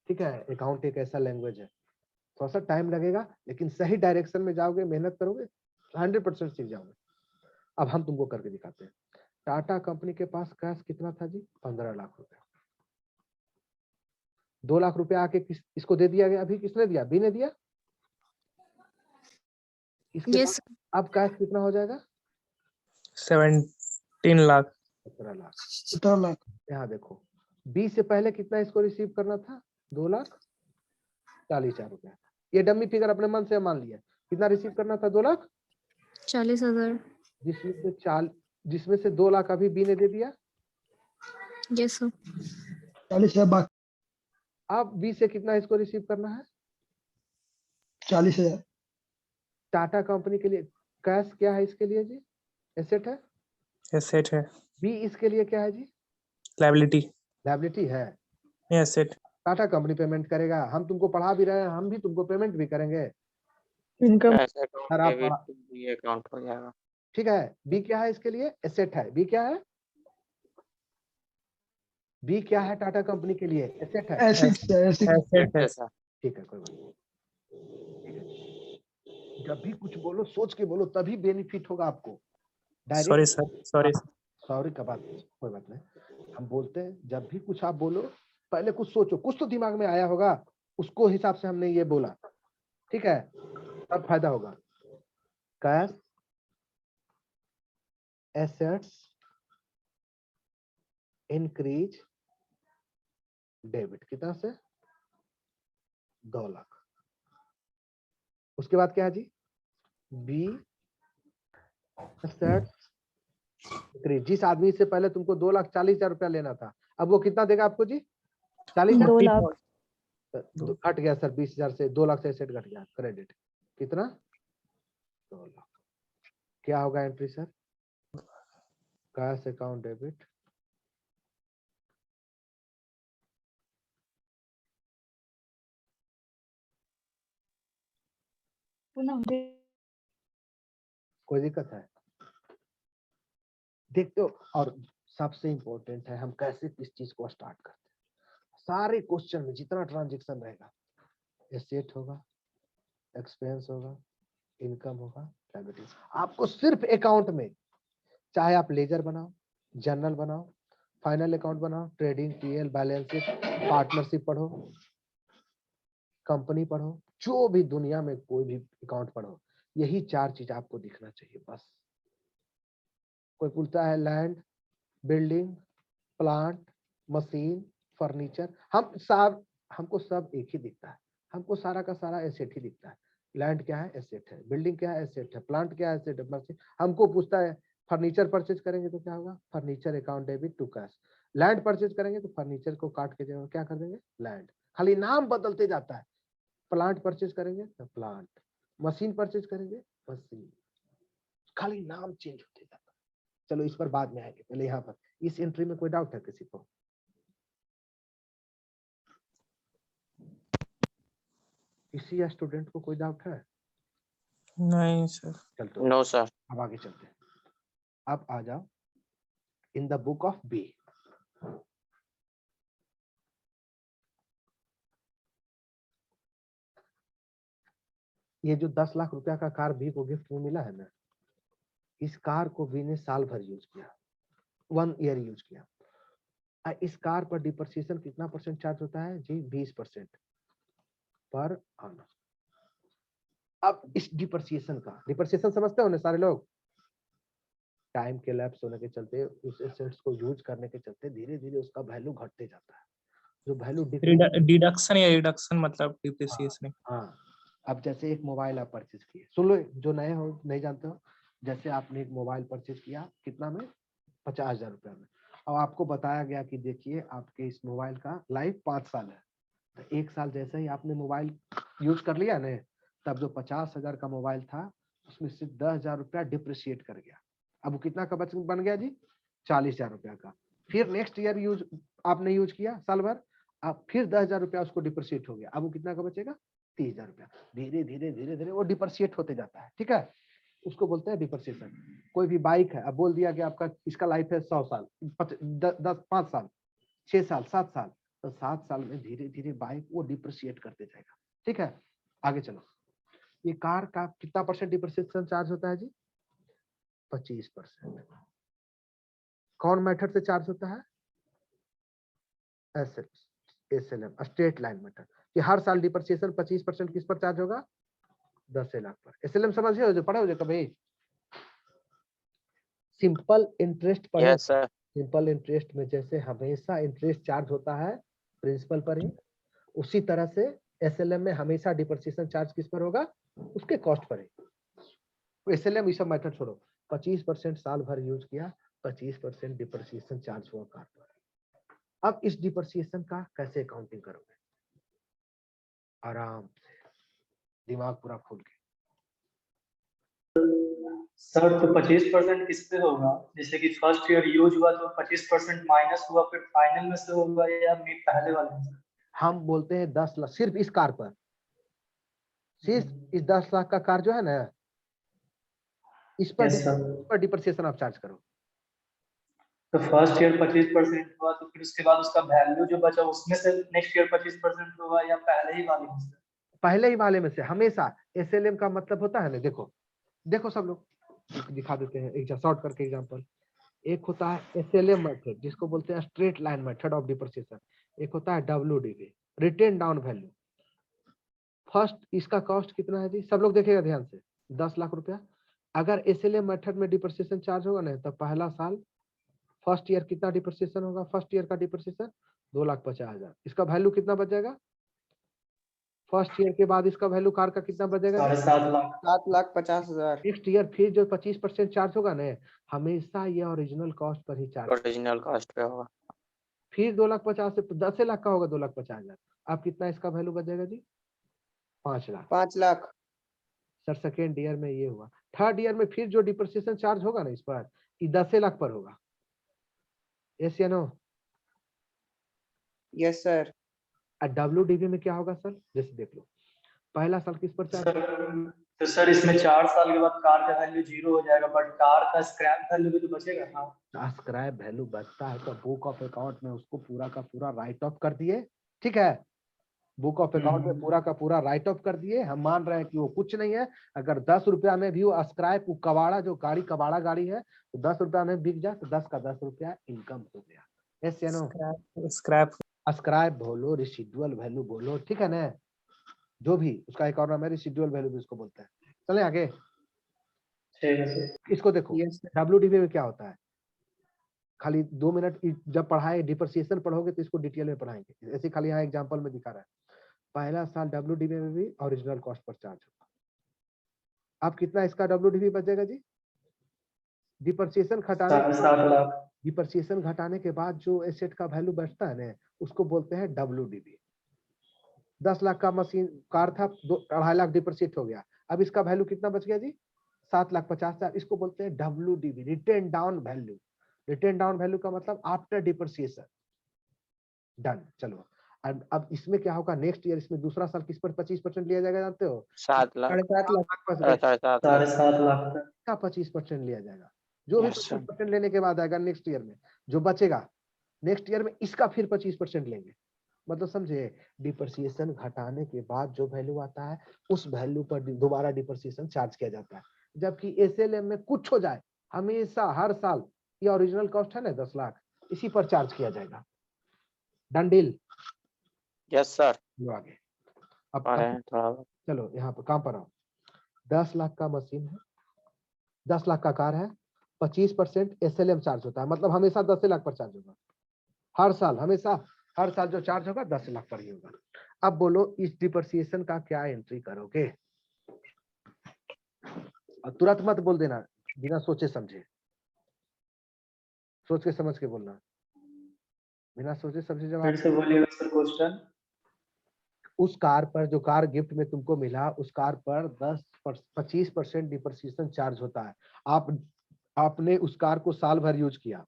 ठीक है, अकाउंट एक ऐसा लैंग्वेज है, थोड़ा सा टाइम लगेगा लेकिन सही डायरेक्शन में जाओगे, मेहनत करोगे 100% सीख जाओगे। अब हम तुमको करके दिखाते हैं। टाटा कंपनी के पास कैश कितना था जी, 15 लाख रुपए। 2 लाख रुपया आके इसको दे दिया गया, अभी किसने दिया? बी ने दिया। इसके यस बाद अब कैश कितना हो जाएगा? 17 लाख। 17 लाख। 17 लाख। यहाँ देखो, बी से पहले कितना इसको रिसीव करना था? 2,40,000 रुपया। ये डमी फिगर अपने मन से मान लिया। कितना रिसीव करना था? 40,000। जिसमें से 2 लाख अभी बी ने दे दिया। Yes sir. 40,000 बाकी। अब बी से कितना इसको रिसीव करना है? 40,000। टाटा कंपनी के लिए कैश क्या है? इसके लिए जी एसेट है। एसेट है। बी इसके लिए क्या है जी? लायबिलिटी। लायबिलिटी है। एसेट। टाटा कंपनी पेमेंट करेगा। हम तुमको पढ़ा भी रहे हैं, हम भी तुमको पेमेंट भी करेंगे। इनकम। कैश सर अकाउंट आप डेबिट टू बी अकाउंट हो जाएगा। ठीक है। बी क्या है इसके लिए? एसेट है। बी क्या है? बी क्या है टाटा कंपनी के लिए? एसेट है। एसिड्स है, एसिड। एसेट है। जैसा ठीक है, कोई बात नहीं। ठीक है। जब भी कुछ बोलो सोच के बोलो, तभी बेनिफिट होगा आपको। Sorry sir, sorry. सॉरी का बात कोई बात नहीं। हम बोलते हैं जब भी कुछ आप बोलो पहले कुछ सोचो, कुछ तो दिमाग में आया होगा, उसको हिसाब से हमने ये बोला। ठीक है, तब फायदा होगा। कैश एसेट्स इंक्रीज डेबिट कितना से? 2 लाख। उसके बाद क्या है जी? B assets increase. जिस आदमी से पहले तुमको 2,40,000 रुपया लेना था, अब वो कितना देगा आपको जी? 40,000। 2 लाख। घट गया सर 20,000 से 2 लाख से एसेट घट गया। क्रेडिट कितना? 2 लाख। क्या होगा entry sir? Cash account debit कोई दिक्कत है? देखते हो। और सबसे इंपॉर्टेंट है हम कैसे किस चीज को स्टार्ट करते हैं। सारे क्वेश्चन में जितना ट्रांजेक्शन रहेगा, एसेट होगा, एक्सपेंस होगा, इनकम होगा, लायबिलिटी। आपको सिर्फ अकाउंट में, चाहे आप लेजर बनाओ, जर्नल बनाओ, फाइनल अकाउंट बनाओ, trading, PL, balance sheet, partnership पढ़ो, कंपनी पढ़ो, जो भी दुनिया में कोई भी अकाउंट पढ़ो, यही 4 चीज आपको दिखना चाहिए बस। कोई पूछता है land, building, plant, machine, furniture, हमको सब एक ही दिखता है। हमको सारा का सारा एसेट ही दिखता है। लैंड क्या है? एसेट है। बिल्डिंग क्या है? एसेट है। प्लांट क्या है? एसेट है। मशीन। हमको पूछता है फर्नीचर परचेज करेंगे तो क्या होगा? Furniture account debit to cash. Land purchase करेंगे तो फर्नीचर को काट के जगह क्या कर देंगे? लैंड। खाली नाम बदलते जाता है। प्लांट परचेज करेंगे तो प्लांट, मशीन परचेज करेंगे मशीन, खाली नाम चेंज होते जाता है। चलो इस पर बाद में आएंगे, पहले यहाँ पर इस एंट्री में कोई डाउट है किसी को? किसी स्टूडेंट को कोई डाउट है? नहीं सर। चलते नो सर। अब आगे चलते हैं। अब आ जाओ in the book of B. ये जो 10 लाख रुपया का कार बी को गिफ्ट में मिला है ना, इस कार को बी ने साल भर यूज किया, 1 ईयर यूज किया। इस कार पर डिप्रिसिएशन कितना % चार्ज होता है जी? 20% पर आना। अब इस डिप्रिसिएशन समझते हो ना सारे लोग? टाइम के लैप्स होने के चलते, उस एसेट्स को यूज करने के चलते धीरे धीरे उसका वैल्यू घटते जाता है। जो वैल्यू डिडक्शन या रिडक्शन मतलब डिप्रिसिएशन। हाँ, अब जैसे एक मोबाइल आप परचेज किए, सुन लो जो नए हो नहीं जानते हो, जैसे आपने एक मोबाइल परचेज किया कितना में? 50,000 रुपया में। और आपको बताया गया कि देखिए आपके इस मोबाइल का लाइफ 5 साल है। तो 1 साल जैसे ही आपने मोबाइल यूज कर लिया ना, तब जो 50,000 का मोबाइल था उसमें से 10,000 रुपया डिप्रिशिएट कर गया। अब वो कितना का बन गया जी? 40,000 रुपया का। फिर नेक्स्ट ईयर आपने यूज किया साल भर, अब फिर 10,000 रुपया उसको डिप्रिशिएट हो गया। अब वो कितना का बचेगा? 30,000 रुपया। धीरे धीरे धीरे धीरे वो डिप्रिशिएट होते जाता है। ठीक है, उसको बोलते हैं डिप्रिसिएशन। कोई भी बाइक है, अब बोल दिया कि आपका इसका लाइफ है 100 साल, 5 साल, 6 साल, 7 साल, तो 7 साल में धीरे धीरे बाइक वो डिप्रिशिएट करते जाएगा। ठीक है, आगे चलो। ये कार का कितना % डिप्रिसिएशन चार्ज होता है जी? 25%। कौन मेथड से चार्ज होता है? Assets SLM straight line method कि हर साल डिप्रिसिएशन 25% किस पर चार्ज होगा, 10 लाख पर। SLM समझे हो जो पढ़े हो जो कभी? सिंपल इंटरेस्ट पढ़े? Yes sir. सिंपल इंटरेस्ट में जैसे हमेशा इंटरेस्ट चार्ज होता है प्रिंसिपल पर ही, उसी तरह से SLM में हमेशा डिप्रिसिएशन चार्ज किस पर होगा, उसके कॉस्ट पर ही। SLM ये सब मेथड छोड़ो, 25% साल भर यूज किया, 25% डिप्रिसिएशन चार्ज हुआ कार पर। अब इस डिप्रिसिएशन का कैसे अकाउंटिंग करोगे? आराम से, दिमाग पूरा खोल के। सर तो 25% किस पे होगा? जैसे कि फर्स्ट ईयर यूज हुआ तो 25% माइनस हुआ, फिर फाइनल में से होगा या पहले वाले में से? हम बोलते हैं 10 लाख सिर्फ इस कार पर, सिर्फ इस 10 लाख का कार जो है ना, इस पर डिप्रिसिएशन आप चार्ज करो। तो फर्स्ट ईयर 25% हुआ तो फिर उसके बाद उसका वैल्यू जो बचा उसमें से नेक्स्ट ईयर 25% होगा या पहले ही वाले में से? पहले ही वाले में से हमेशा। SLM का मतलब होता है ना, देखो देखो सब लोग दिखा देते हैं एक शॉर्ट करके एग्जांपल। एक होता है SLM मेथड जिसको बोलते हैं straight line method of depreciation, एक होता है WDV written down value. First इसका कॉस्ट कितना है जी, सब लोग देखिएगा ध्यान से, 10 लाख रुपया। अगर SLM मेथड में डिप्रिसिएशन चार्ज होगा ना, तो पहला साल फर्स्ट ईयर कितना डिप्रिसिएशन होगा, फर्स्ट ईयर का डिप्रिसिएशन 2,50,000। इसका वैल्यू कितना बच जाएगा? फर्स्ट ईयर के बाद इसका वैल्यू कार का कितना बचेगा? 7.5 लाख। 7,50,000। नेक्स्ट ईयर फिर जो 25% चार्ज होगा ना, हमेशा ये ओरिजिनल कॉस्ट पर ही चार्ज, ओरिजिनल कॉस्ट पे होगा। फिर 2,50,000 से 10 लाख का होगा 2,50,000। अब कितना इसका वैल्यू बचेगा जी? 5 lakh. 5 lakh. Sir second year में ये हुआ, थर्ड ईयर में फिर जो डिप्रिसिएशन चार्ज होगा ना इस पर, ये 10 लाख पर होगा। यस या नो? Yes sir. WDV में क्या होगा सर, जैसे देख लो, पहला साल किस पर चार्ज? तो सर इसमें 4 साल के बाद कार का वैल्यू 0 हो जाएगा, बट कार का स्क्रैप वैल्यू भी तो बचेगा ना? स्क्रैप वैल्यू बचता है तो बुक ऑफ अकाउंट में उसको पूरा का पूरा राइट ऑफ कर दिए, ठीक है? बुक ऑफ अकाउंट में पूरा का पूरा राइट ऑफ कर दिए। हम मान रहे हैं कि वो कुछ नहीं है। अगर 10 रुपया में भी वो स्क्रैप, वो कबाड़ा जो गाड़ी कबाड़ा गाड़ी है, तो 10 रुपया में बिक जाए तो 10 का 10 रुपया इनकम हो गया। यस या नो? स्क्रैप बोलो, रेसिडुअल वैल्यू बोलो, ठीक है ना? जो भी उसका एक और नाम है, रेसिडुअल वैल्यू भी उसको बोलते हैं। चले आगे, इसको देखो। WDV में क्या होता है, खाली 2 मिनट जब पढ़ाए डिप्रिसिएशन पढ़ोगे तो इसको डिटेल में पढ़ाएंगे, ऐसे खाली यहाँ एग्जांपल में दिखा रहा है। पहला साल WDV में भी ओरिजिनल कॉस्ट पर चार्ज होगा। अब कितना इसका WDV बचेगा जी? डिप्रिसिएशन घटाने, 7 लाख। डिप्रिसिएशन घटाने के बाद जो एसेट का वैल्यू बचता है ना, उसको बोलते हैं WDV। 10 लाख का मशीन कार था, 2.5 लाख डिप्रिसिएट हो गया। अब इसका वैल्यू कितना बच गया जी? 7,50,000। इसको बोलते हैं WDV written down value. Written down value का मतलब आफ्टर डिप्रिसिएशन। डन। चलो अब इसमें क्या होगा, नेक्स्ट ईयर इसमें दूसरा साल किस पर 25% लिया जाएगा जानते हो? 7 लाख। 7.5 लाख। 7.5 लाख का 25% लिया जाएगा। जो भी 25% लेने के बाद आएगा नेक्स्ट ईयर में जो बचेगा, नेक्स्ट ईयर में इसका फिर 25% लेंगे। मतलब समझे, डिप्रिसिएशन घटाने के बाद जो वैल्यू आता है उस वैल्यू पर दोबारा डिप्रिसिएशन चार्ज किया जाता है। जबकि SLM में कुछ हो जाए, हमेशा हर साल ये ओरिजिनल कॉस्ट है ना 10 लाख, इसी पर चार्ज किया जाएगा। Done deal? Yes sir. आगे अब थोड़ा चलो यहाँ पर काम पर आओ। 10 लाख का मशीन है, 10 लाख का कार है, 25% SLM चार्ज होता है, मतलब हमेशा 10 लाख पर चार्ज होगा हर साल। हमेशा हर साल जो चार्ज होगा 10 लाख पर ही होगा। अब बोलो इस डिप्रिसिएशन का क्या एंट्री करोगे? और तुरंत मत बोल देना, बिना सोचे समझे, सोच के समझ के बोलना। बिना सोचे समझे जब फिर से बोलिएगा सर क्वेश्चन। उस कार पर, जो कार गिफ्ट में तुमको मिला, उस कार पर 25% डिप्रिसिएशन चार्ज होता है। आपने उस कार को साल भर यूज किया,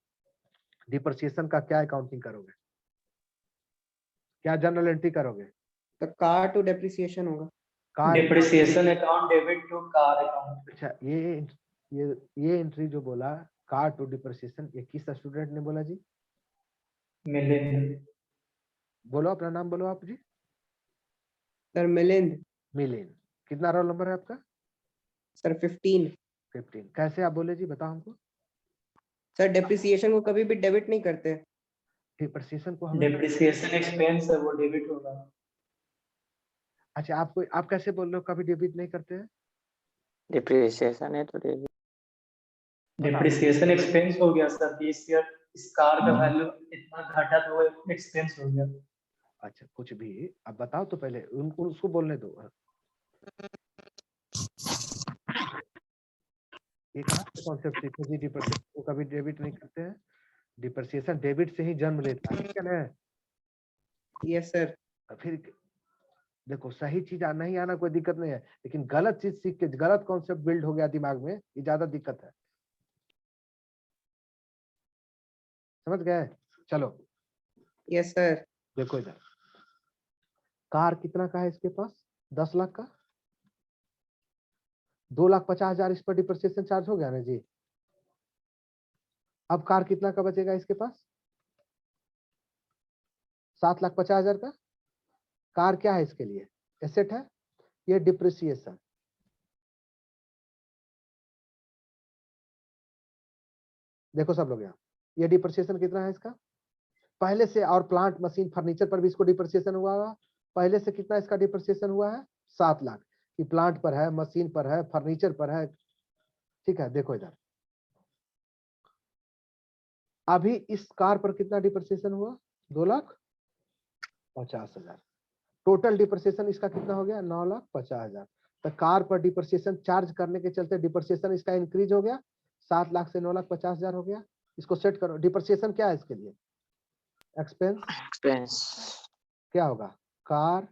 डिप्रिसिएशन का क्या अकाउंटिंग करोगे? क्या जनरल एंट्री करोगे? तो कार टू डेप्रिसिएशन होगा। Car depreciation account debit to car account. अच्छा, ये एंट्री जो बोला कार टू डिप्रिसिएशन, ये किस स्टूडेंट ने बोला जी? मिलिंद। बोलो अपना नाम बोलो आप जी। सर मिलिंद। मिलिंद। कितना रोल नंबर है आपका? सर 15। कैसे आप बोले जी, बताओ हमको। सर डेप्रिसिएशन को कभी भी डेबिट नहीं करते। डिप्रिसिएशन को हमें, डिप्रिसिएशन एक्सपेंस है वो डेबिट होगा। अच्छा आप कैसे बोल रहे हो कभी डेबिट नहीं करते हैं? डिप्रिसिएशन है तो डेबिट। डिप्रिसिएशन एक्सपेंस हो गया सर, इस ईयर इस कार का वैल्यू इतना घटा तो वो एक्सपेंस हो गया। अच्छा कुछ भी अब बताओ तो पहले उनको उसको बोलने दो। ये कहाँ से कॉन्सेप्ट सीखे जी डिप्रिसिएशन को कभी डेबिट नहीं करते हैं? डिप्रिसिएशन डेबिट से ही जन्म लेता है, ठीक है ना? Yes sir. फिर देखो सही चीज नहीं आना कोई दिक्कत नहीं है, लेकिन गलत चीज सीख के गलत कॉन्सेप्ट बिल्ड हो गया दिमाग में, ये ज्यादा दिक्कत है। समझ गए? चलो यस सर। देखो इधर, कार कितना का है इसके पास? 10 लाख का। 2,50,000 इस पर डिप्रिसिएशन चार्ज हो गया ना जी। अब कार कितना का बचेगा इसके पास? 7,50,000 का। कार क्या है इसके लिए? एसेट है। ये डिप्रिसिएशन, देखो सब लोग यहाँ, ये डिप्रिसिएशन कितना है इसका पहले से, और प्लांट मशीन फर्नीचर पर भी इसको डिप्रिसिएशन हुआ है पहले से। कितना इसका डिप्रिसिएशन हुआ है? 7 लाख कि प्लांट पर है, मशीन पर है, फर्नीचर पर है, ठीक है। देखो इधर, अभी इस कार पर कितना डिप्रिसिएशन हुआ? 2,50,000। टोटल डिप्रिसिएशन इसका कितना हो गया? 9,50,000। तो कार पर डिप्रिसिएशन चार्ज करने के चलते डिप्रिसिएशन इसका इंक्रीज हो गया, 7 लाख से 9,50,000 हो गया। इसको सेट करो। डिप्रिसिएशन क्या है इसके लिए? एक्सपेंस। क्या होगा? Car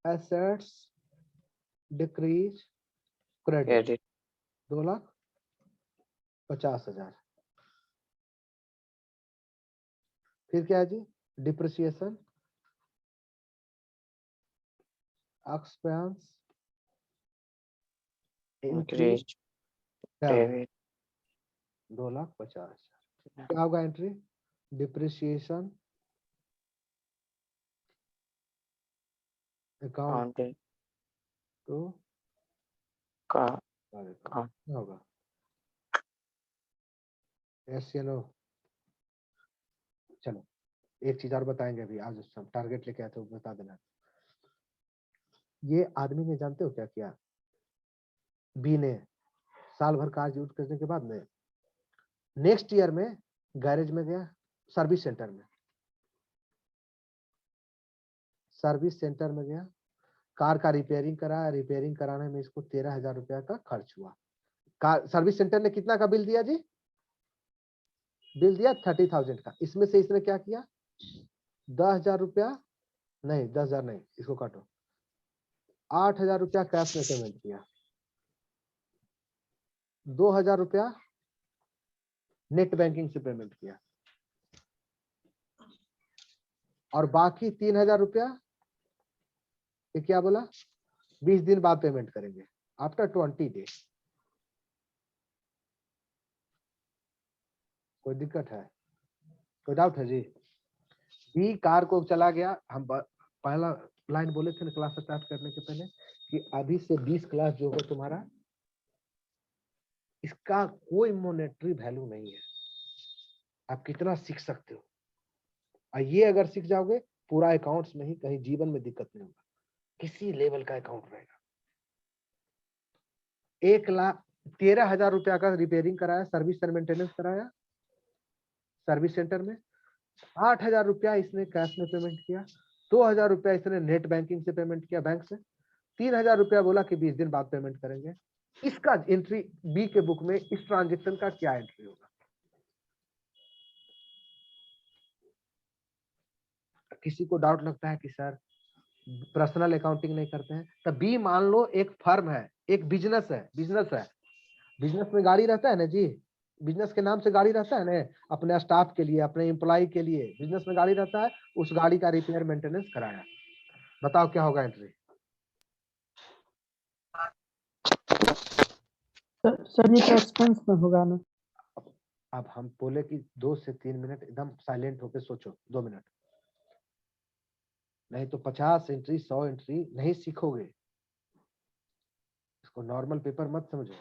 assets decrease credit 2,50,000। फिर क्या है जी? Depreciation expense increase debit 2,50,000। क्या होगा एंट्री? डिप्रिसिएशन अकाउंट तो का क्या होगा? यस या नो? चलो एक चीज और बताएंगे अभी, आज हम टारगेट लेके आए थे वो बता देना। ये आदमी ने जानते हो क्या किया? बी ने साल भर कार यूज करने के बाद में नेक्स्ट ईयर में गैरेज में गया, सर्विस सेंटर में गया, कार का रिपेयरिंग कराया। रिपेयरिंग कराने में इसको 13,000 रुपया का खर्च हुआ। कार सर्विस सेंटर ने कितना का बिल दिया जी? बिल दिया 30,000 का। इसमें से इसने क्या किया? 10,000 रुपया नहीं, 10,000 नहीं, इसको काटो, 8,000 रुपया कैश में पेमेंट किया, 2,000 रुपया नेट बैंकिंग से पेमेंट किया, और बाकी 3,000 रुपया ये क्या बोला? 20 दिन बाद पेमेंट करेंगे, आफ्टर 20 डेज। कोई दिक्कत है? कोई डाउट है जी? बी कार को चला गया। हम पहला लाइन बोले थे ना क्लास स्टार्ट करने के पहले कि अभी से 20 क्लास जो हो तुम्हारा, इसका कोई मॉनेटरी वैल्यू नहीं है। आप कितना सीख सकते हो, और ये अगर सीख जाओगे पूरा अकाउंट्स में ही, कहीं जीवन में दिक्कत नहीं होगा, किसी लेवल का अकाउंट रहेगा। 1,13,000 रुपया का रिपेयरिंग कराया, सर्विस एंड मेंटेनेंस कराया सर्विस सेंटर में। 8,000 रुपया इसने कैश में पेमेंट किया, 2,000 रुपया इसने नेट बैंकिंग से पेमेंट किया बैंक से, 3,000 रुपया बोला कि 20 दिन बाद पेमेंट करेंगे। इसका एंट्री बी के बुक में इस ट्रांजेक्शन का क्या एंट्री होगा? किसी को डाउट लगता है कि सर पर्सनल अकाउंटिंग नहीं करते हैं, तो बी मान लो एक फर्म है, एक बिजनेस है। बिजनेस में गाड़ी रहता है ना जी, बिजनेस के नाम से गाड़ी रहता है ना, अपने स्टाफ के लिए, अपने एम्प्लॉय के लिए बिजनेस में गाड़ी रहता है। उस गाड़ी का रिपेयर मेंटेनेंस कराया, बताओ क्या होगा एंट्री? सर ये तो एक्सपेंस में होगा ना। अब हम बोले कि 2 से 3 मिनट एकदम साइलेंट होकर सोचो, 2 मिनट, नहीं तो 50 एंट्री 100 एंट्री नहीं सीखोगे। इसको नॉर्मल पेपर मत समझो।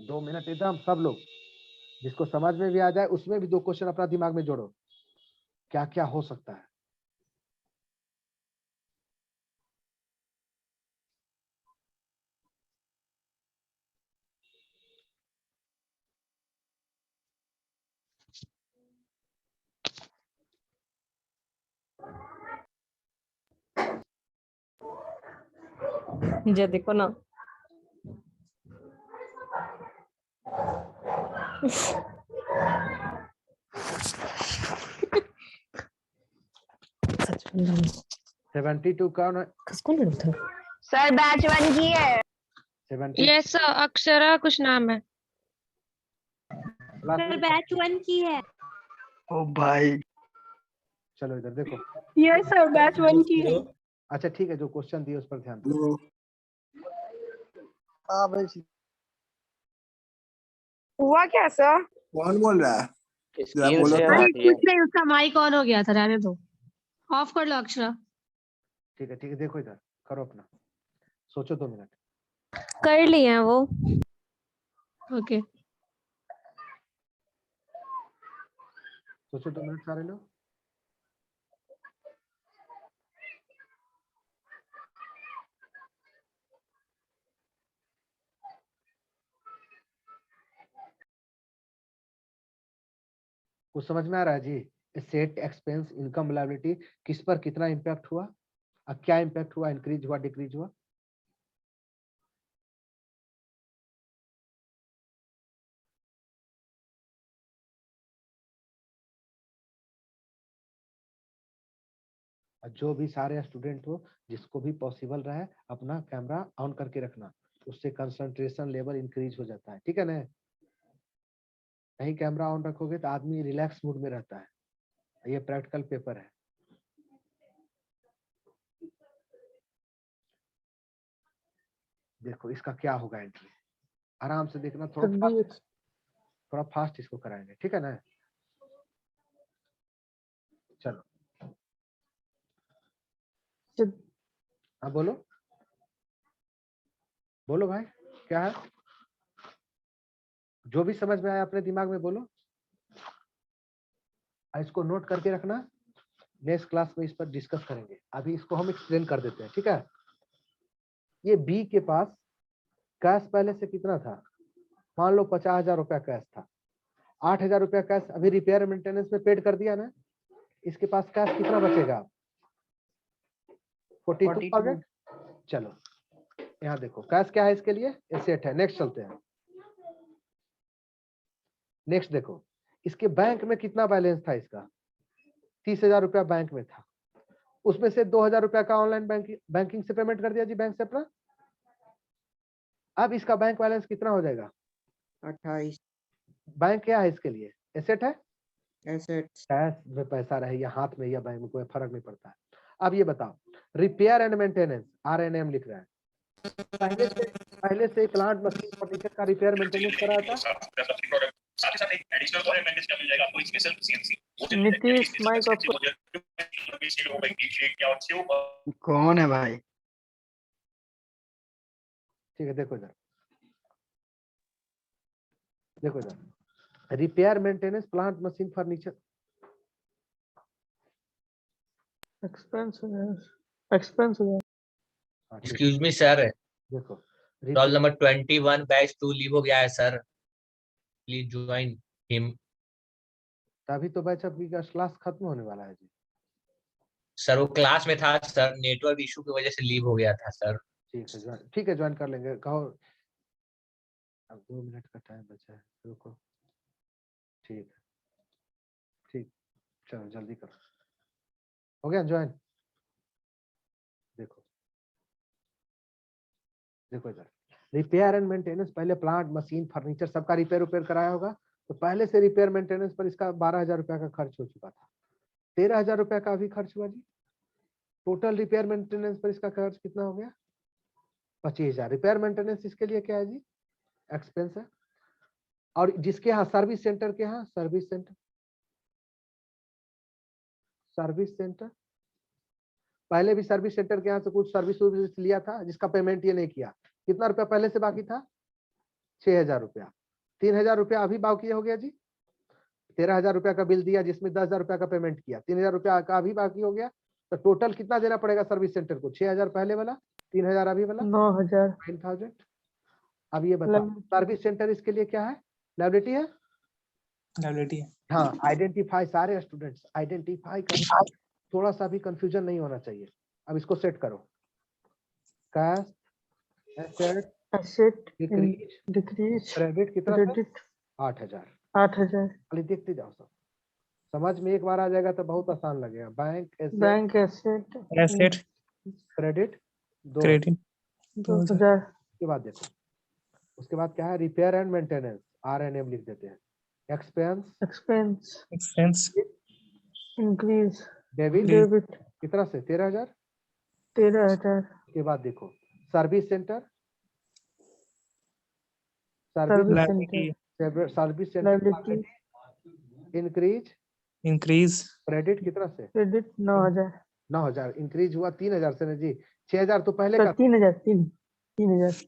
2 मिनट एकदम सब लोग, जिसको समझ में भी आ जाए उसमें भी 2 क्वेश्चन अपना दिमाग में जोड़ो, क्या क्या हो सकता है। जे देखो ना सच बोल रहा हूँ। 72 कौन है? कौन है उधर? सर बैच 1 की है। 70 यस अक्षरा कुछ नाम है। सर बैच 1 की है। ओ भाई चलो इधर देखो। यस सर बैच 1 की है। अच्छा ठीक है, जो क्वेश्चन दिए उस पर ध्यान दो। हेलो। हाँ भाई हुआ क्या सर? कौन बोल रहा है? जरा स्क्रीन बोलो शेयर तो। आ रही है। कुछ नहीं, उसका माइक ऑन हो गया था, रहने दो। ऑफ कर लो अक्षरा। ठीक है देखो इधर, करो अपना, सोचो 2 मिनट। कर लिए हैं वो। ओके सोचो 2 मिनट सारे लोग। कुछ समझ में आ रहा है जी? सेट एक्सपेंस इनकम लायबिलिटी किस पर कितना इम्पैक्ट हुआ, अब क्या इम्पैक्ट हुआ, इंक्रीज हुआ डिक्रीज हुआ? जो भी सारे स्टूडेंट हो, जिसको भी पॉसिबल रहे, अपना कैमरा ऑन करके रखना, उससे कंसंट्रेशन लेवल इंक्रीज हो जाता है, ठीक है ना? नहीं कैमरा ऑन रखोगे तो आदमी रिलैक्स मूड में रहता है। ये प्रैक्टिकल पेपर है। देखो इसका क्या होगा एंट्री, आराम से देखना, थोड़ा फास्ट इसको कराएंगे, ठीक है ना? चलो हाँ बोलो बोलो भाई, क्या है? जो भी समझ में आया अपने दिमाग में बोलो, इसको नोट करके रखना, नेक्स्ट क्लास में इस पर डिस्कस करेंगे, अभी इसको हम एक्सप्लेन कर देते हैं, ठीक है? ये बी के पास कैश पहले से कितना था? मान लो 50,000 रुपया कैश था, 8,000 रुपया कैश अभी रिपेयर मेंटेनेंस में पेड कर दिया ना, इसके पास कैश कितना बचेगा? 42,000। चलो यहाँ देखो कैश क्या है इसके लिए, एसेट है। नेक्स्ट चलते हैं, नेक्स्ट देखो इसके बैंक में कितना बैलेंस था इसका? 30,000 रुपया बैंक में था, उसमें से 2,000 रुपया का ऑनलाइन बैंकिंग से पेमेंट कर दिया जी बैंक से अपना। अब इसका बैंक बैलेंस कितना हो जाएगा? 28। बैंक क्या है इसके लिए? एसेट है। एसेट्स। कैश में पैसा रहे या हाथ में या बैंक में, कोई फर्क नहीं पड़ता है। अब ये बताओ, रिपेयर एंड मेंटेनेंस RNM लिख रहा है, पहले से प्लांट मशीन फर्नीचर का रिपेयर मेंटेनेंस करा था। नीतीश माइक ऑफ कर। कौन है भाई? ठीक है देखो इधर, देखो इधर, repair maintenance plant machine furniture expense हो गया, एक्सपेंस हो गया। एक्सक्यूज मी सर, देखो रोल नंबर 21 बैच 2 लीव हो गया है सर, प्लीज ज्वाइन हिम। तभी तो बैच अप की क्लास खत्म होने वाला है जी। सर वो क्लास में था सर, नेटवर्क इशू की वजह से लीव हो गया था सर। ठीक है ज्वाइन कर लेंगे, कहो। अब 2 मिनट का टाइम बचा है, रुको। ठीक है ठीक, चलो जल्दी करो, हो गया ज्वाइन। देखो देखो इधर, रिपेयर एंड मेंटेनेंस, पहले प्लांट मशीन फर्नीचर सबका रिपेयर कराया होगा, तो पहले से रिपेयर मेंटेनेंस पर इसका 12,000 रुपया का खर्च हो चुका था, 13,000 रुपया का अभी खर्च हुआ जी। टोटल रिपेयर मेंटेनेंस पर इसका खर्च कितना हो गया? 25,000। रिपेयर मेंटेनेंस इसके लिए क्या है जी? एक्सपेंस है। और जिसके यहाँ सर्विस सेंटर के यहाँ, सर्विस सेंटर पहले भी सर्विस सेंटर के यहाँ से कुछ सर्विस लिया था, जिसका पेमेंट ये नहीं किया, कितना रुपया पहले से बाकी था? 6,000 रुपया। 3,000 रुपया अभी बाकी हो गया जी। 13,000 रुपया का बिल दिया जिसमें 10,000 रुपया का पेमेंट किया, 3,000 रुपया का अभी बाकी हो गया। तो टोटल कितना देना पड़ेगा सर्विस सेंटर को? 6,000 पहले वाला, 3,000 अभी वाला, 9,000 9,000। अब ये बताओ सर्विस सेंटर इसके लिए क्या है? लायबिलिटी है, लायबिलिटी है। हाँ। आइडेंटिफाई, सारे स्टूडेंट्स आइडेंटिफाई कर, थोड़ा सा भी कंफ्यूजन नहीं होना चाहिए। अब इसको सेट करो। Cash, asset, asset decrease, decrease credit कितना था? क्रेडिट 8,000। 8,000 खाली देखते जाओ, सब समझ में एक बार आ जाएगा तो बहुत आसान लगेगा। Bank bank asset asset credit 2,000। Credit 2,000 के बाद देखो, उसके बाद क्या है? रिपेयर एंड मेंटेनेंस, RNM लिख देते हैं। Expense, expense increase debit debit कितना से? 13,000। 13,000 के बाद देखो service centre, service centre service centre liability increase credit कितना से? क्रेडिट 9,000 9,000। इंक्रीज हुआ 3,000 से ना जी। 6,000 तो पहले का। 3,000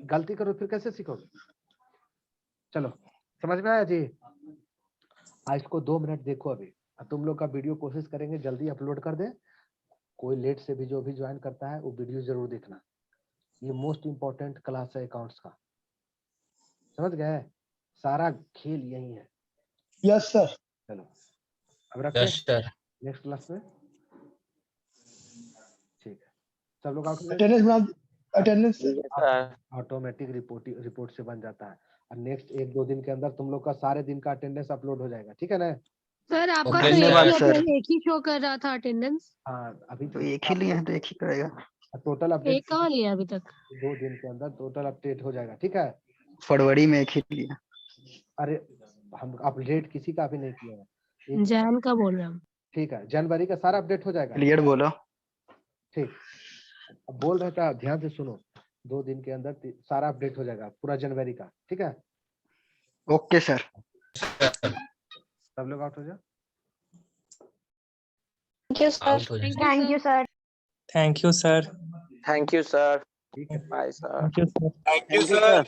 गलती करो फिर कैसे सीखोगे? चलो समझ में आया जी? आज को 2 मिनट देखो अभी। तुम लोग का वीडियो कोशिश करेंगे जल्दी अपलोड कर दें। कोई लेट से भी जो भी ज्वाइन करता है वो वीडियो जरूर देखना। ये मोस्ट इम्पोर्टेंट क्लास है अकाउंट्स का, समझ गए? सारा खेल यही है। Yes sir. चलो अब रखते यस सर। नेक्स्ट क्लास में। ठीक है, सब लोग आउट। अटेंडेंस ऑटोमेटिक रिपोर्ट से बन जाता है। और नेक्स्ट 1-2 दिन के अंदर तुम लोग का सारे दिन का अटेंडेंस अपलोड हो जाएगा, ठीक है ना? सर आपका Okay, तो धन्यवाद, एक ही शो कर रहा था अटेंडेंस। हाँ अभी तो एक ही लिए हैं तो एक ही करेगा। टोटल अपडेट एक कहाँ लिया अभी तक? 2 दिन के अंदर टोटल अपडेट हो जाएगा, ठीक है? फरवरी में एक ही लिए। अरे हम अपडेट किसी का भी नहीं किया है। जैन का बोल रहे हैं हम। ठीक है, जनवरी का सारा अपडेट हो जाएगा। क्लियर बोलो। ठीक, अब बोल रहे थे ध्यान से सुनो। 2 दिन के अंदर सारा अपडेट हो जाएगा पूरा जनवरी का, ठीक है? Okay sir. सब लोग आउट हो जाओ। आउट हो जाए। Thank you sir. Thank you sir. Thank you sir. ठीक है, bye sir. Thank you sir. Thank you sir.